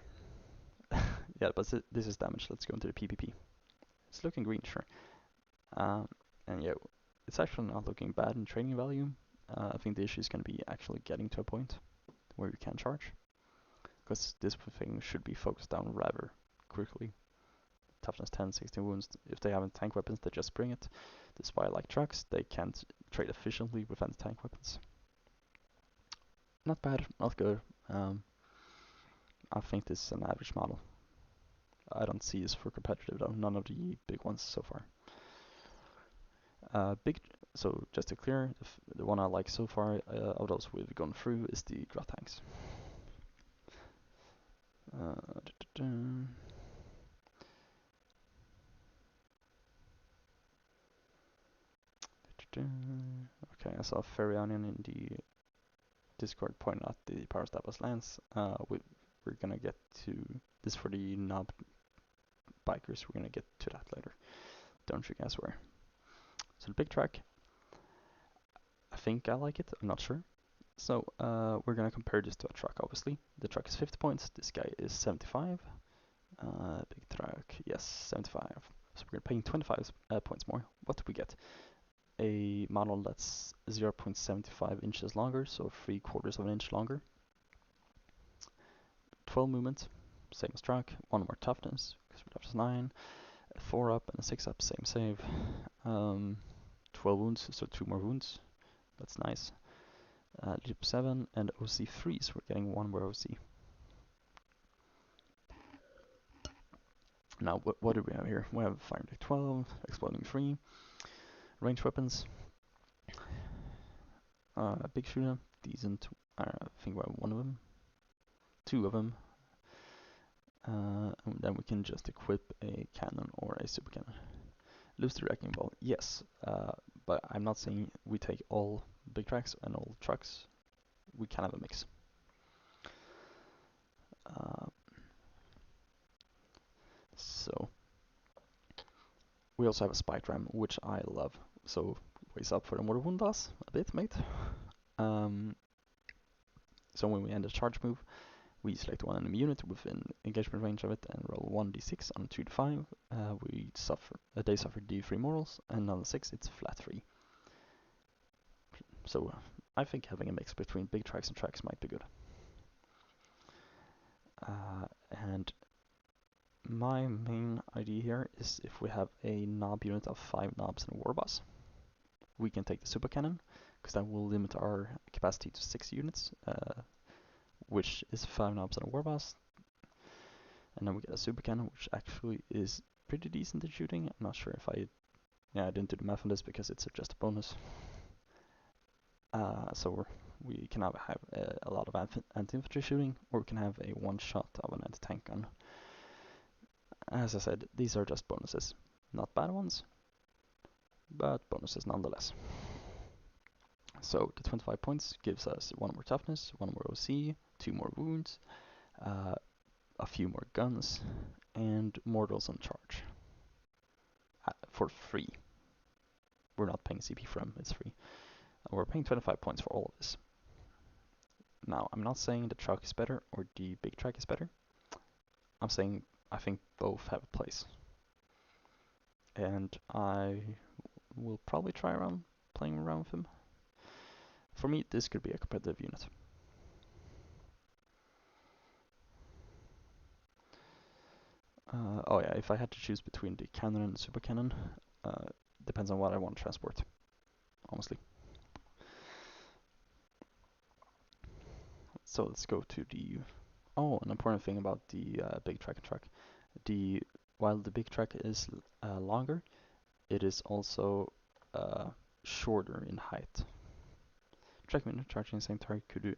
Yeah, but this is damage. Let's go into the PvP. It's looking green, sure. And yeah, it's actually not looking bad in training value. I think the issue is going to be actually getting to a point where we can charge, because this thing should be focused down rather quickly. Toughness 10, 16 wounds. If they have tank weapons, they just bring it. The spy like trucks, they can't trade efficiently with anti-tank weapons. Not bad, not good. I think this is an average model. I don't see this for competitive though, none of the big ones so far. So just to clear, the one I like so far of those we've gone through is the Grot tanks. Okay, I saw Ferianian in the Discord pointing out the power stabas lance. We're gonna get to this for the knob bikers. We're gonna get to that later. Don't you guys worry. So the big track, I think I like it. I'm not sure. So we're gonna compare this to a truck. Obviously, the truck is 50 points. This guy is 75. Big truck, yes, 75. So we're paying 25 points more. What do we get? A model that's 0.75 inches longer, so 3/4 of an inch longer. 12 movement, same as truck. 1 more toughness, because we're toughness 9. A 4 up and a 6 up, same save. 12 wounds, so 2 more wounds. That's nice. Leap 7 and OC 3, so we're getting 1 more OC. Now, what do we have here? We have Fire Deck 12, Exploding 3, range weapons, big shooter, decent. I think we have 1 of them, 2 of them. And then we can just equip a cannon or a super cannon. Lose the wrecking ball, yes, but I'm not saying we take all big tracks and all trucks. We can have a mix. So we also have a spike ram, which I love. So weighs up for the mortal wound loss a bit, mate. So when we end a charge move, we select one enemy unit within engagement range of it and roll 1d6 on 2 to 5. They suffer d3 mortals, and on the 6 it's flat 3. So I think having a mix between big tracks and tracks might be good. And my main idea here is if we have a knob unit of 5 knobs and a war boss, we can take the super cannon, because that will limit our capacity to 6 units, which is 5 knobs and a war boss. And then we get a super cannon, which actually is pretty decent at shooting. I'm not sure if I didn't do the math on this because it's just a bonus. So we can either have a lot of anti-infantry shooting, or we can have a one shot of an anti-tank gun. As I said, these are just bonuses. Not bad ones, but bonuses nonetheless. So the 25 points gives us 1 more toughness, 1 more OC, 2 more wounds, a few more guns, and mortals on charge. For free. We're not paying CP for them, it's free. We're paying 25 points for all of this. Now, I'm not saying the truck is better or the big track is better. I'm saying I think both have a place. And I will probably try around playing around with him. For me, this could be a competitive unit. Oh yeah, if I had to choose between the cannon and the super cannon, depends on what I want to transport, honestly. So let's go to the... Oh, an important thing about the big track and truck. While the big track is longer, it is also shorter in height. Track minute charging the same target could do...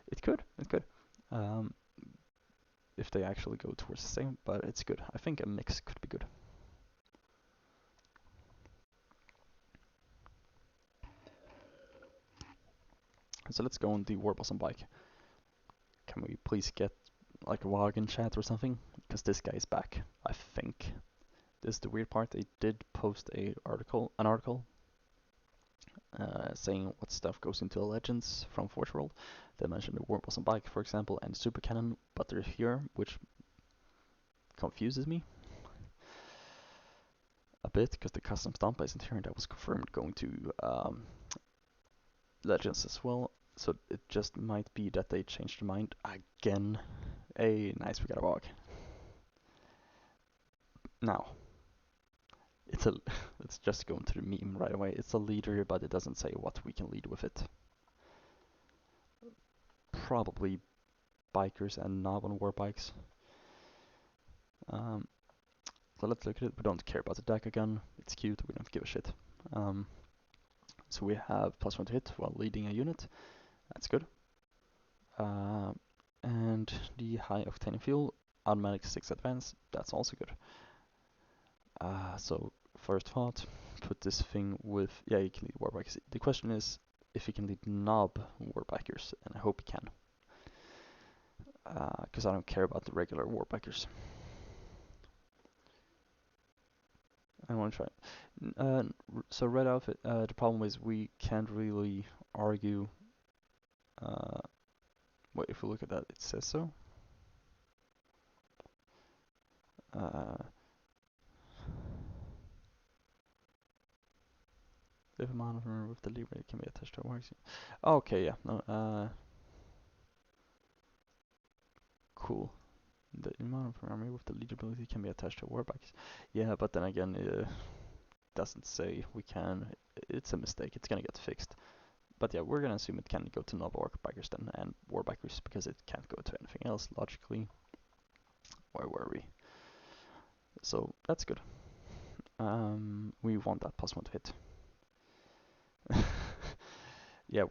It could. Um, if they actually go towards the same, but it's good. I think a mix could be good. So let's go on the Warboss bike. Can we please get like a log in chat or something? Because this guy is back, I think. This is the weird part. They did post an article saying what stuff goes into the legends from Forge World. They mentioned the Warboss bike, for example, and Super Cannon, but they're here, which confuses me a bit because the custom stomp isn't here, and that was confirmed going to legends as well. So it just might be that they changed their mind again. Hey, nice, we got a bog. Now, it's a let's just go into the meme right away. It's a leader, but it doesn't say what we can lead with it. Probably bikers and knob on war bikes. So let's look at it. We don't care about the deck again. It's cute. We don't give a shit. So we have +1 to hit while leading a unit. That's good. And the high octane fuel, automatic 6 advance. That's also good. So first thought, put this thing with... Yeah, you can lead warbikers. The question is if you can lead knob warbikers, and I hope you can. Because I don't care about the regular warbikers. I want to try. So red outfit. The problem is we can't really argue. Wait, if we look at that, it says so. If a monitor with the lever can be attached to a works. Okay, yeah. No. Cool. The amount of army with the lead ability can be attached to warbikers. Yeah, but then again, it doesn't say we can. It's a mistake. It's gonna get fixed. But yeah, we're gonna assume it can go to noble warbikers then and warbikers because it can't go to anything else logically. Where were we? So that's good. We want that +1 to hit. Yeah,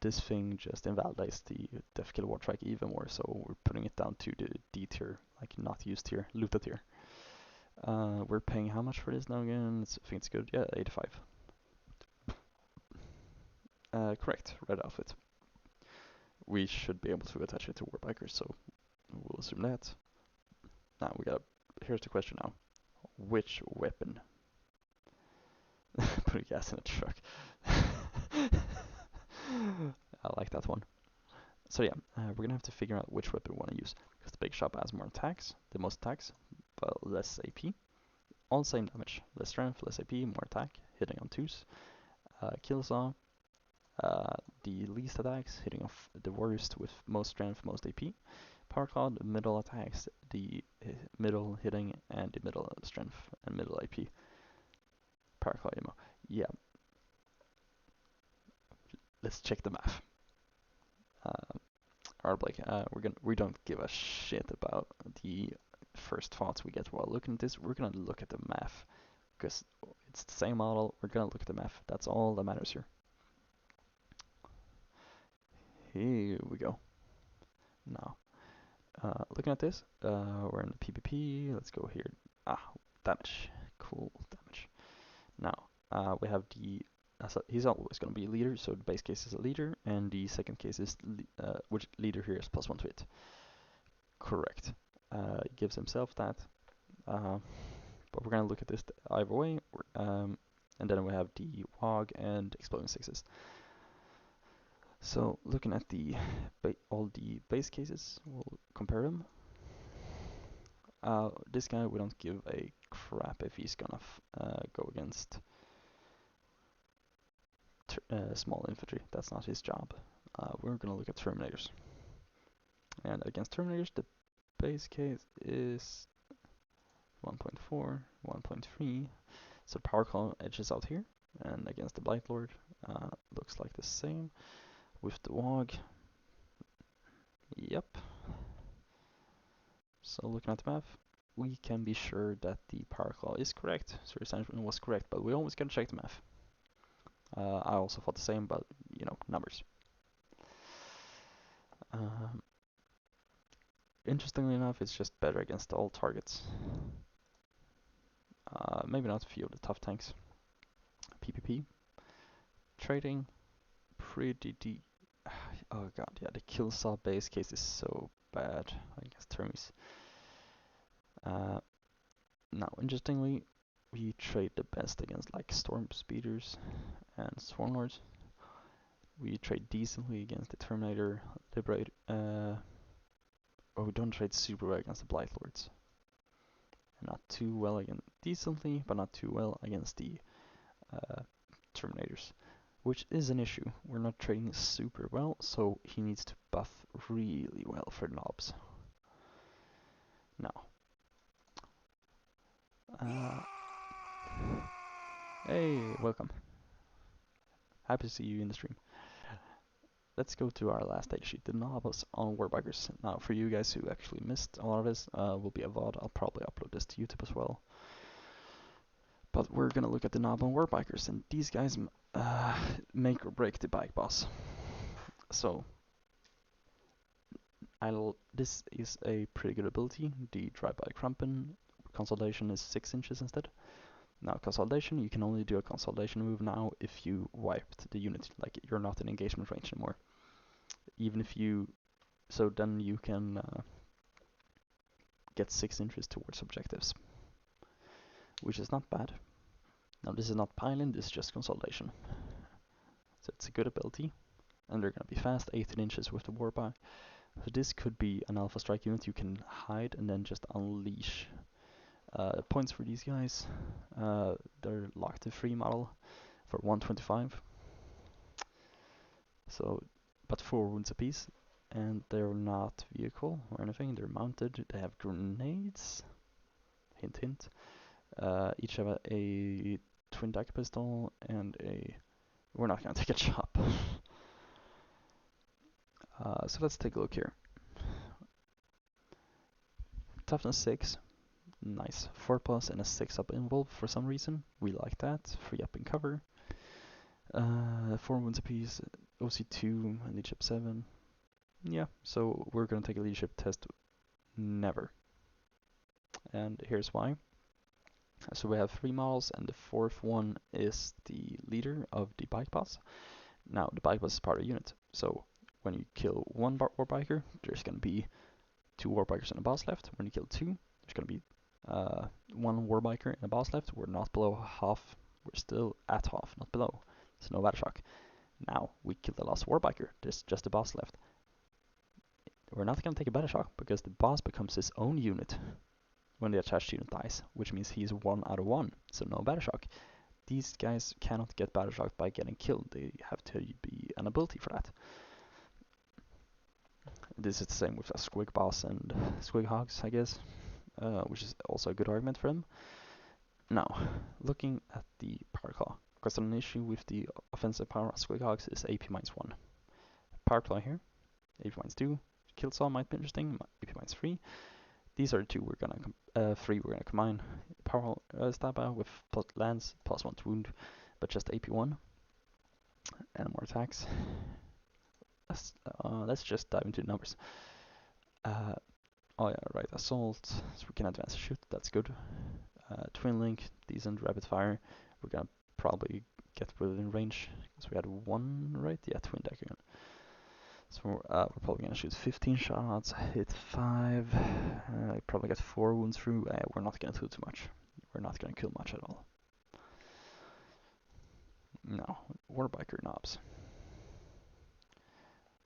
this thing just invalidates the Def Kill War track even more, so we're putting it down to the D tier, like not used tier, looted tier. We're paying how much for this now again? I think it's good. Yeah, 85. Correct, red outfit. We should be able to attach it to Warbikers, so we'll assume that. Now here's the question now. Which weapon? Putting gas in a truck. I like that one. So yeah, we're gonna have to figure out which weapon we want to use. Because the big shop has more attacks, the most attacks, but less AP. All same damage. Less strength, less AP, more attack, hitting on 2s. Kill saw, the least attacks, hitting off the worst with most strength, most AP. Power Cloud, middle attacks, the middle hitting, and the middle strength and middle AP. Power Cloud ammo. Yeah. Let's check the math. Blake, we don't give a shit about the first thoughts we get while looking at this. We're gonna look at the math because it's the same model. We're gonna look at the math. That's all that matters here. Here we go. Now, looking at this, we're in the PvP. Let's go here. Damage. Cool, damage. Now, we have he's always going to be a leader, so the base case is a leader, and the second case is, which leader here is +1 to hit. Correct. He gives himself that. But we're going to look at this either way. And then we have the WOG and exploding sixes. So looking at all the base cases, we'll compare them. This guy, we don't give a crap if he's gonna go against small infantry. That's not his job. We're gonna look at Terminators. And against Terminators, the base case is 1.4, 1.3. So Power Claw edges out here. And against the Blight Lord, looks like the same. With the Wog, yep. So looking at the map, we can be sure that the Power Claw is correct. So essentially was correct, but we always gotta check the map. I also thought the same, but you know, numbers. Interestingly enough, it's just better against all targets. Maybe not a few of the tough tanks. PPP. Trading. Pretty deep. Oh god, yeah, the kill saw base case is so bad against Termies. Now, interestingly, we trade the best against like Storm Speeders and Swarmlords. We trade decently against the Terminator, Liberator, but we don't trade super well against the Blight Lords. Not too well against, decently, but not too well against the Terminators, which is an issue. We're not trading super well, so he needs to buff really well for knobs. Now, hey, welcome. Happy to see you in the stream. Let's go to our last data sheet, the novels on Warbikers. Now, for you guys who actually missed a lot of this, will be a VOD. I'll probably upload this to YouTube as well. But we're gonna look at the knob on Warbikers, and these guys make or break the bike boss. So, this is a pretty good ability. The Drive-by Crumpen consolidation is 6 inches instead. Now, consolidation, you can only do a consolidation move now if you wiped the unit, like you're not in engagement range anymore. Even if you, so then you can get 6 inches towards objectives, which is not bad. Now, this is not piling, this is just consolidation. So it's a good ability, and they're gonna be fast, 18 inches with the Warbike. So this could be an Alpha Strike unit you can hide and then just unleash. Points for these guys, they're locked to free model for 125. So, but 4 wounds apiece, and they're not vehicle or anything. They're mounted. They have grenades. Hint, hint. Each have a twin dagger pistol and a. We're not gonna take a chop. So let's take a look here. Toughness 6. Nice. 4+ and a 6 up involved for some reason. We like that. 3 up in cover. 4 wounds apiece. OC2 and leadership 7. Yeah, so we're gonna take a leadership test. Never. And here's why. So we have 3 models, and the 4th one is the leader of the bike boss. Now, the bike boss is part of a unit. So when you kill one warbiker, there's gonna be 2 warbikers and a boss left. When you kill 2, there's gonna be 1 warbiker and a boss left. We're not below half. We're still at half, not below. So no battle shock. Now we kill the last warbiker. There's just a boss left. We're not gonna take a battle shock because the boss becomes his own unit when the attached unit dies, which means he's 1 out of 1. So no battle shock. These guys cannot get battle shocked by getting killed. They have to be an ability for that. This is the same with a Squig boss and Squig hogs, I guess, which is also a good argument for them. Now, looking at the Power Claw, because an issue with the offensive power of Squig hogs is AP -1. Power Claw here, AP -2. Kill Saw might be interesting, AP -3. These are the 2 we're gonna 3 we're gonna combine. Power stab out with lance +1 to wound, but just AP1 and more attacks. Let's just dive into the numbers. Oh yeah, right, assault, so we can advance and shoot, that's good. Twin link, decent, rapid fire. We're gonna probably get within range, because we had 1, right? Yeah, twin dagger. So we're probably gonna shoot 15 shots, hit 5, probably get 4 wounds through. We're not gonna do too much. We're not gonna kill much at all. Now, warbiker knobs.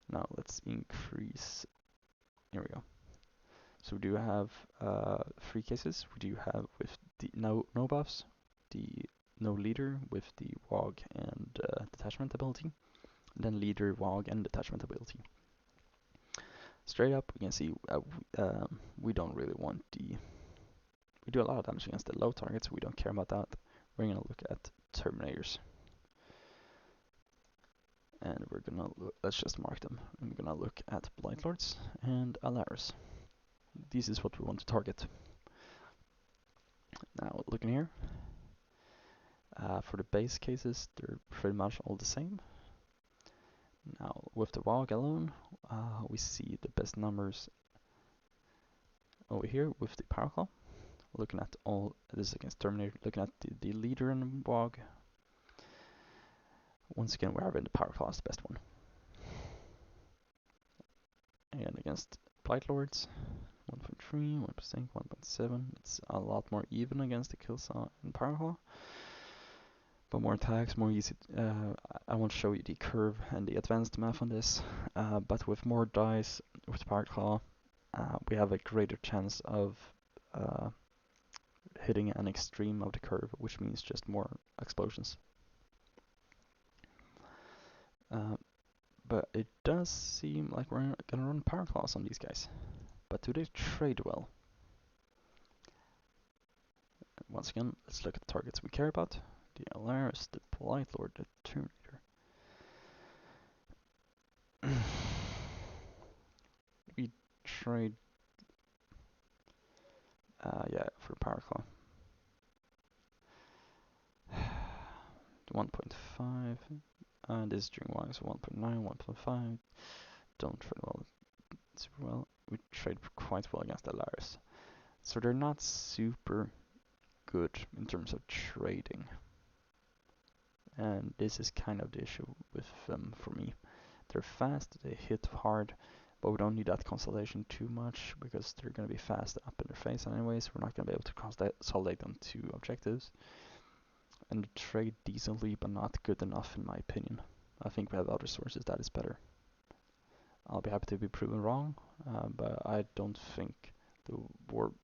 Now let's increase. Here we go. So we do have three cases. We do have with the no buffs, the no leader with the Wog and detachment ability, and then leader, Wog, and detachment ability. Straight up, we can see we don't really want the. We do a lot of damage against the low targets. We don't care about that. We're gonna look at Terminators, and we're gonna let's just mark them. And we're gonna look at Blight Lords and Alaris. This is what we want to target. Now looking here, for the base cases, they're pretty much all the same. Now with the Wog alone, we see the best numbers over here with the Power Claw. Looking at all this against Terminator, looking at the leader in the Wog. Once again, we're having the Power Claw as the best one. And against Blight Lords, 1.3, 1%, 1.7. It's a lot more even against the Killsaw and Power Claw. But more attacks, more easy. I won't show you the curve and the advanced math on this, but with more dice, with Power Claw, we have a greater chance of hitting an extreme of the curve, which means just more explosions. But it does seem like we're gonna run Power Claws on these guys. But do they trade well? Once again, let's look at the targets we care about. The Alaris, the Blight Lord, the Terminator. We trade, yeah, for Power Claw. 1.5, and this string Y, so 1.9, 1.5. Don't trade well, super well. We trade quite well against Alaris. So they're not super good in terms of trading. And this is kind of the issue with them for me. They're fast, they hit hard, but we don't need that consolidation too much because they're going to be fast up in their face anyways. We're not going to be able to consolidate on two objectives. And trade decently, but not good enough in my opinion. I think we have other sources that is better. I'll be happy to be proven wrong, but I don't think the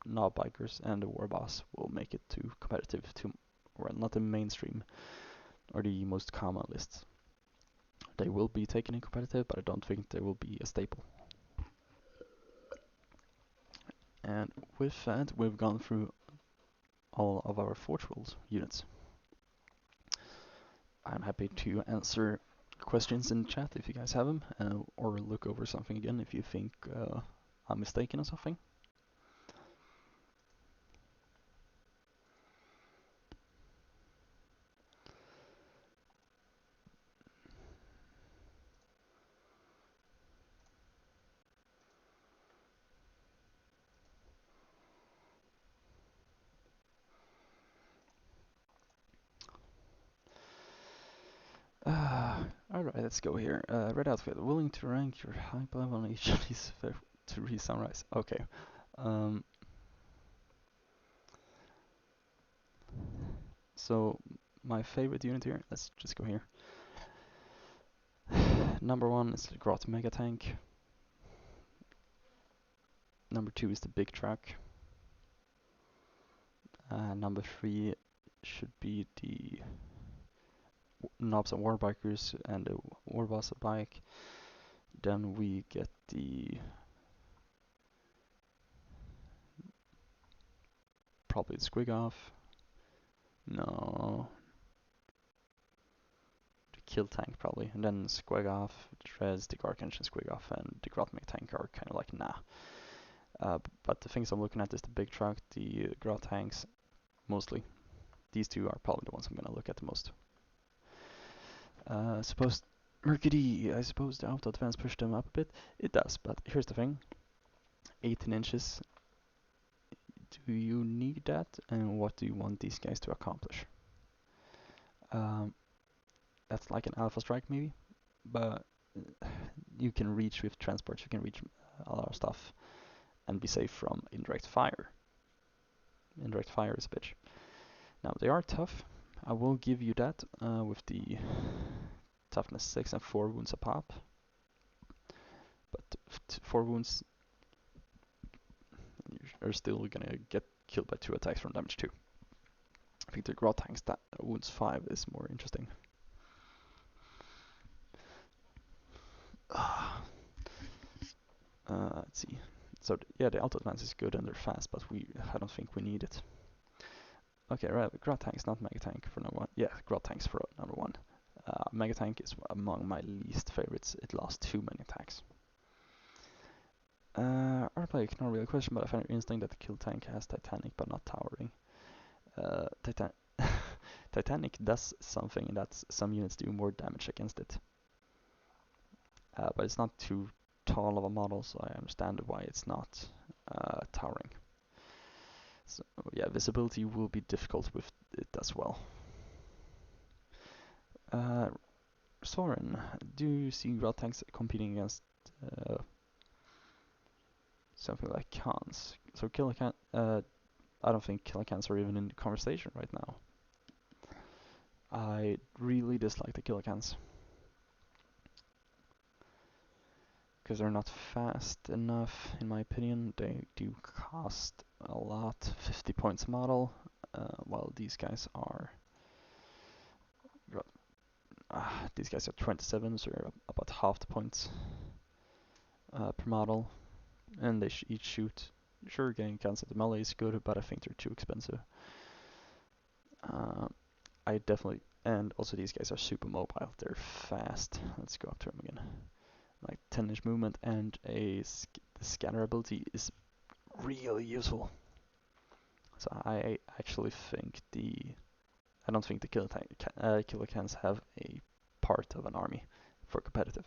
Knob Bikers and the War Boss will make it too competitive, or not the mainstream or the most common lists. They will be taken in competitive, but I don't think they will be a staple. And with that, we've gone through all of our Forge World units. I'm happy to answer questions in chat if you guys have them, or look over something again if you think I'm mistaken or something. Alright, let's go here. Red outfit, willing to rank your hype level on each of these to re-sunrise. Okay. So my favorite unit here, let's just go here. Number 1 is the Grot Mega Tank. Number 2 is the Big Truck. Number 3 should be the Knobs and Warbikers and the Warboss bike. Then we get the probably the Squig Off. No. The Kill Tank probably. And then Squig Off, Drez, the Gark Engine Squig Off, and the Grot Mech Tank are kind of like nah. But the things I'm looking at is the Big Truck, the Grot Tanks, mostly. These two are probably the ones I'm gonna look at the most. Suppose Mercury, I suppose the auto advance pushed them up a bit. It does, but here's the thing. 18 inches. Do you need that? And what do you want these guys to accomplish? That's like an alpha strike maybe, but you can reach with transports, you can reach a lot of stuff and be safe from indirect fire. Indirect fire is a bitch. Now they are tough, I will give you that, with the toughness 6 and 4 wounds a pop. But 4 wounds are still gonna get killed by 2 attacks from damage 2. I think the Grot tanks that wounds 5 is more interesting. Let's see. So yeah, the auto advance is good and they're fast, but I don't think we need it. Okay, right. Grot tanks, not Mega tank for number 1. Yeah, Grot tanks for number 1. Mega tank is among my least favorites. It lost too many attacks. Artplay, not really a question, but I find it interesting that the kill tank has Titanic but not Towering. Titanic does something that some units do more damage against it. But it's not too tall of a model, so I understand why it's not Towering. So yeah, visibility will be difficult with it as well. Soren, do you see Grot tanks competing against something like Khans? So Killican, I don't think Killicans are even in the conversation right now. I really dislike the Killicans. Because they're not fast enough, in my opinion. They do cost a lot, 50 points a model, while these guys are... these guys are 27, so they're about half the points per model. And they each shoot. Sure, getting cancelled the melee is good, but I think they're too expensive. I definitely... And also these guys are super mobile. They're fast. Let's go up to them again. Like 10-inch movement and the scatter ability is really useful. So I actually think I don't think the Killicans have a part of an army for competitive.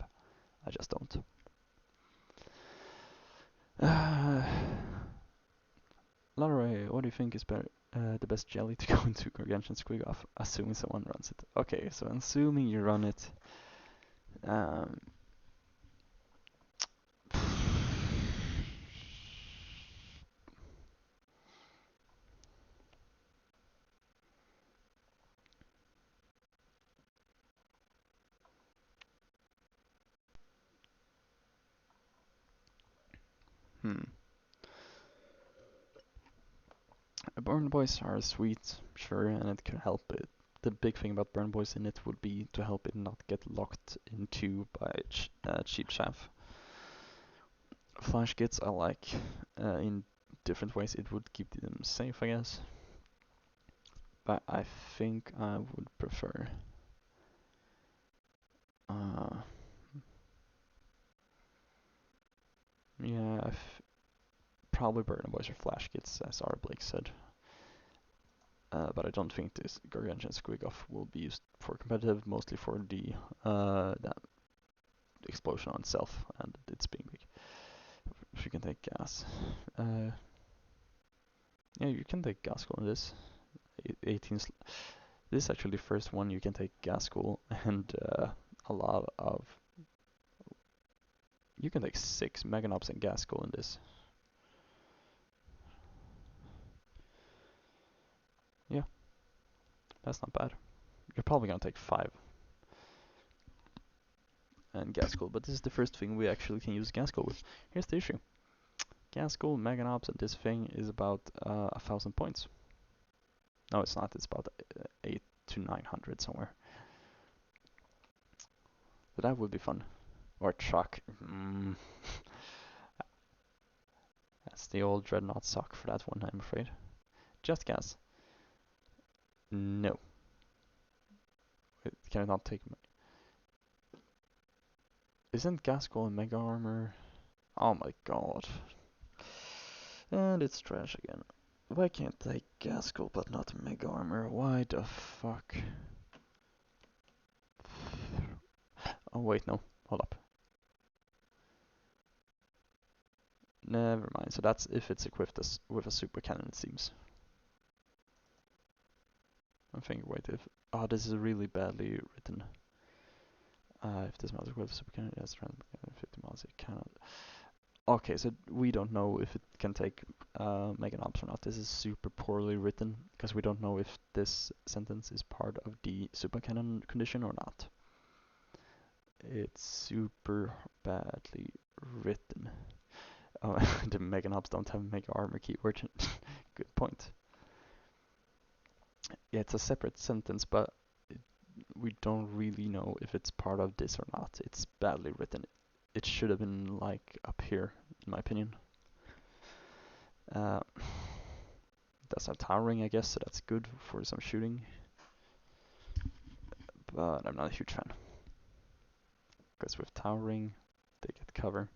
I just don't. Laura, what do you think is better, the best jelly to go into Gargantuan Squig off, assuming someone runs it? Okay, so assuming you run it, Burn Boys are sweet, sure, and it can help it. The big thing about Burn Boys in it would be to help it not get locked into by cheap chaff. Flash kits I like in different ways. It would keep them safe, I guess. But I think I would prefer yeah, probably Burn Boys or Flash kits, as R. Blake said. But I don't think this Gargantuan Squig-Off will be used for competitive, mostly for the that explosion on itself and its being big. If you can take gas. Yeah, you can take gas school in this. 18 this is actually the first one you can take gas school and a lot of... You can take 6 Meganobs and gas school in this. Yeah, that's not bad. You're probably gonna take 5 and gas school, but this is the first thing we actually can use gas school with. Here's the issue. Gas school, Meganobs, and this thing is about 1,000 points. No, it's not. It's about 8 to 900 somewhere. But that would be fun. Or truck. That's the old Dreadnought sock for that one, I'm afraid. Just gas. No. Can I not take... Isn't gas goal and mega armor? Oh my god. And it's trash again. Why can't I take gas goal but not mega armor? Why the fuck? Oh wait, no. Hold up. Never mind. So that's if it's equipped with a super cannon, it seems. I'm thinking, wait, if... Oh, this is really badly written. If this mouse is equipped with super cannon, it has 50 miles, it cannot... Okay, so we don't know if it can take Mega Ops or not. This is super poorly written, because we don't know if this sentence is part of the super cannon condition or not. It's super badly written. Oh, the Mega Knobs don't have Mega Armor keyword. Good point. Yeah, it's a separate sentence, but we don't really know if it's part of this or not. It's badly written. It should have been like up here, in my opinion. Does have towering, I guess, so that's good for some shooting. But I'm not a huge fan. Because with towering, they get cover.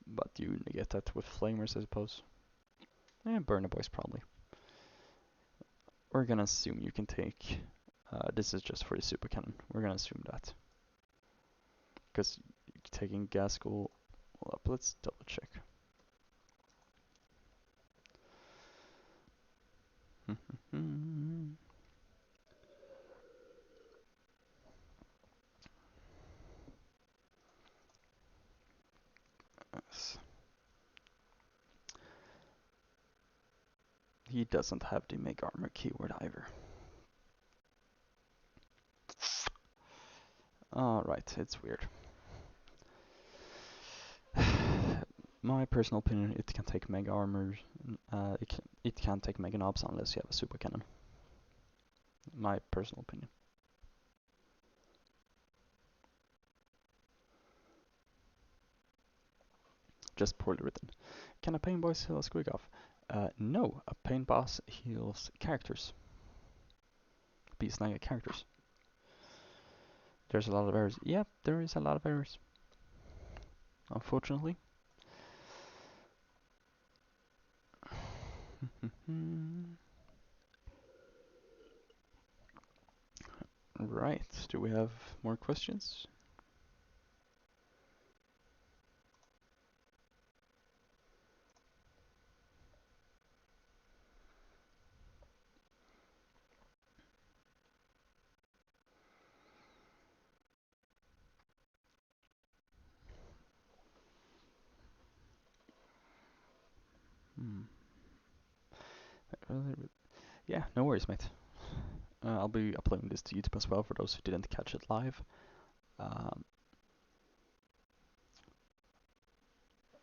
But you get that with flamers, I suppose. Burner Boys probably. We're gonna assume you can take... this is just for the super cannon. We're gonna assume that. Because taking Gaskell... Hold up, let's double check. Yes. He doesn't have the Mega Armor keyword either. Alright, it's weird. My personal opinion, it can take Mega Armor. It can't take Mega Knobs unless you have a super cannon. My personal opinion. Just poorly written. Can a pain boss heal a squig off? No, a pain boss heals characters. Beast Naga characters. There's a lot of errors. Yep, there is a lot of errors. Unfortunately. Right, do we have more questions? Yeah, no worries, mate. I'll be uploading this to YouTube as well for those who didn't catch it live.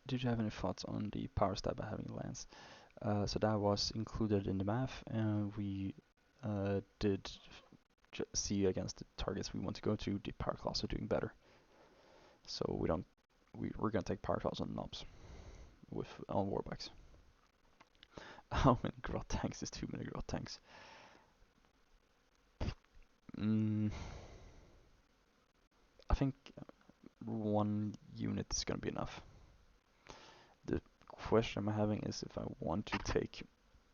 Did you have any thoughts on the power stab by having lance? So that was included in the math, and we did see against the targets we want to go to, the power class are doing better. So we're gonna take power class on knobs on warbacks. How many grot tanks is too many grot tanks? I think one unit is gonna be enough. The question I'm having is if I want to take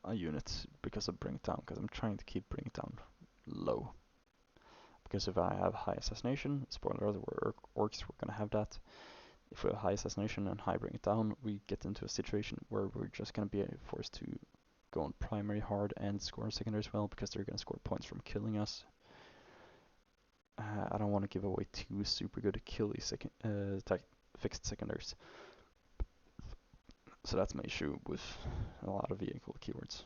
a unit because of bring it down, because I'm trying to keep bring it down low. Because if I have high assassination, spoiler alert, we're orcs, we're gonna have that. If we have high assassination and high bring it down, we get into a situation where we're just gonna be forced to go on primary hard and score secondary as well, because they're gonna score points from killing us. I don't want to give away two super good kill fixed secondaries. So that's my issue with a lot of vehicle keywords.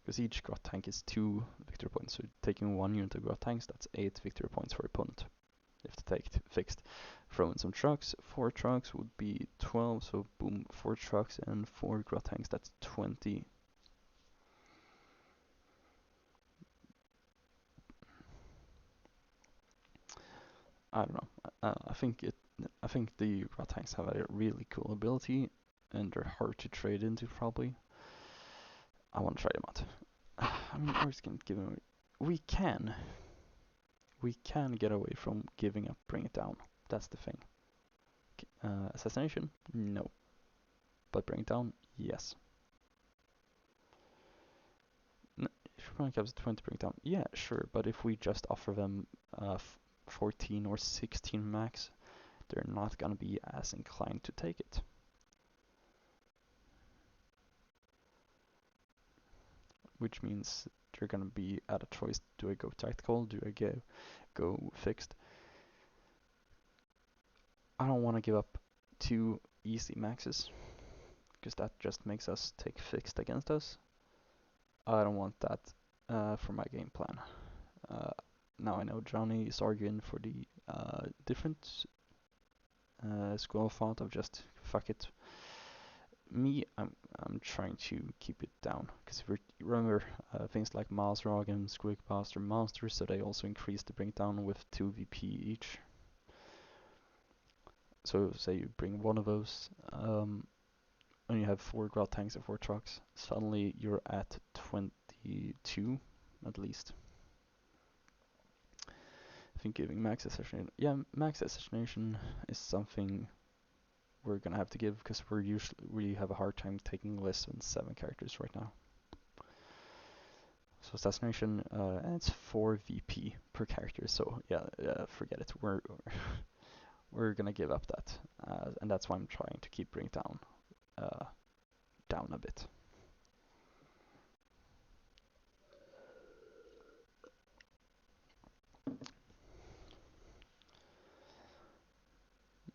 Because each grot tank is 2 victory points, so taking 1 unit of grot tanks, that's 8 victory points for opponent. If to take fixed. Throw in some trucks, 4 trucks would be 12, so boom, 4 trucks and 4 grot tanks, that's 20. I don't know. I think the grot tanks have a really cool ability, and they're hard to trade into probably. I want to try them out. I mean, Orks can give them. We can get away from giving up, bring it down. That's the thing. Assassination? No. But bring it down? Yes. If your opponent caps 20, bring it down? Yeah, sure. But if we just offer them 14 or 16 max, they're not gonna be as inclined to take it. Which means they're gonna be at a choice. Do I go tactical? Do I go fixed? I don't want to give up 2 easy maxes, because that just makes us take fixed against us. I don't want that for my game plan. Now I know Johnny is arguing for the different school of thought of just fuck it. I'm trying to keep it down because if you remember things like Mazrog and Squigmaster monsters, so they also increase the bring down with 2 VP each. So say you bring one of those, and you have 4 grout tanks and 4 trucks, suddenly you're at 22 at least. I think giving max assassination, yeah, max assassination is something we're gonna have to give because we have a hard time taking less than 7 characters right now. So assassination, and it's 4 VP per character. So yeah, forget it. We're gonna give up that, and that's why I'm trying to keep bring down a bit.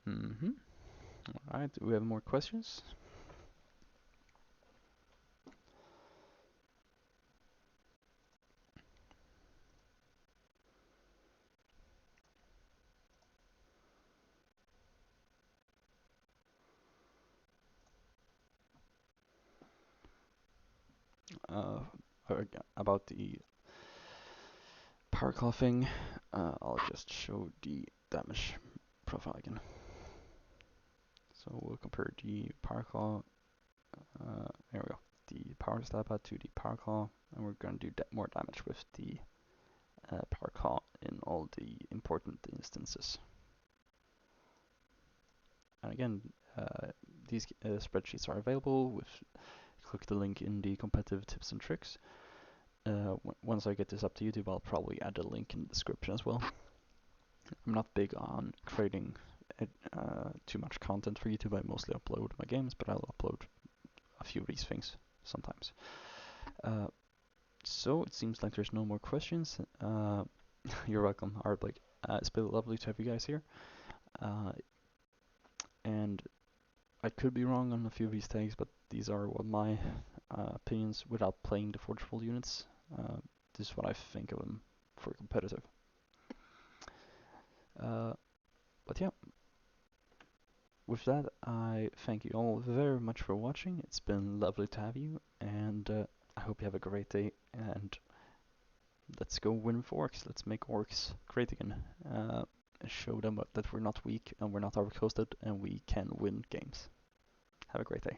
Mm-hmm. All right. Do we have more questions? Uh, about the power claw thing, I'll just show the damage profile again. So we'll compare the power claw. There we go. The power stab pad to the power claw, and we're going to do more damage with the power claw in all the important instances. And again, these spreadsheets are available. Click the link in the competitive tips and tricks. Once I get this up to YouTube, I'll probably add a link in the description as well. I'm not big on creating too much content for YouTube. I mostly upload my games, but I'll upload a few of these things sometimes. So it seems like there's no more questions. You're welcome, Artblake. It's been lovely to have you guys here. And I could be wrong on a few of these tags, but these are what my opinions without playing the forgeable units. This is what I think of them for competitive. But yeah, with that, I thank you all very much for watching. It's been lovely to have you, and I hope you have a great day. And let's go win for Orks. Let's make Orks great again. Show them that we're not weak and we're not overcoasted and we can win games. Have a great day.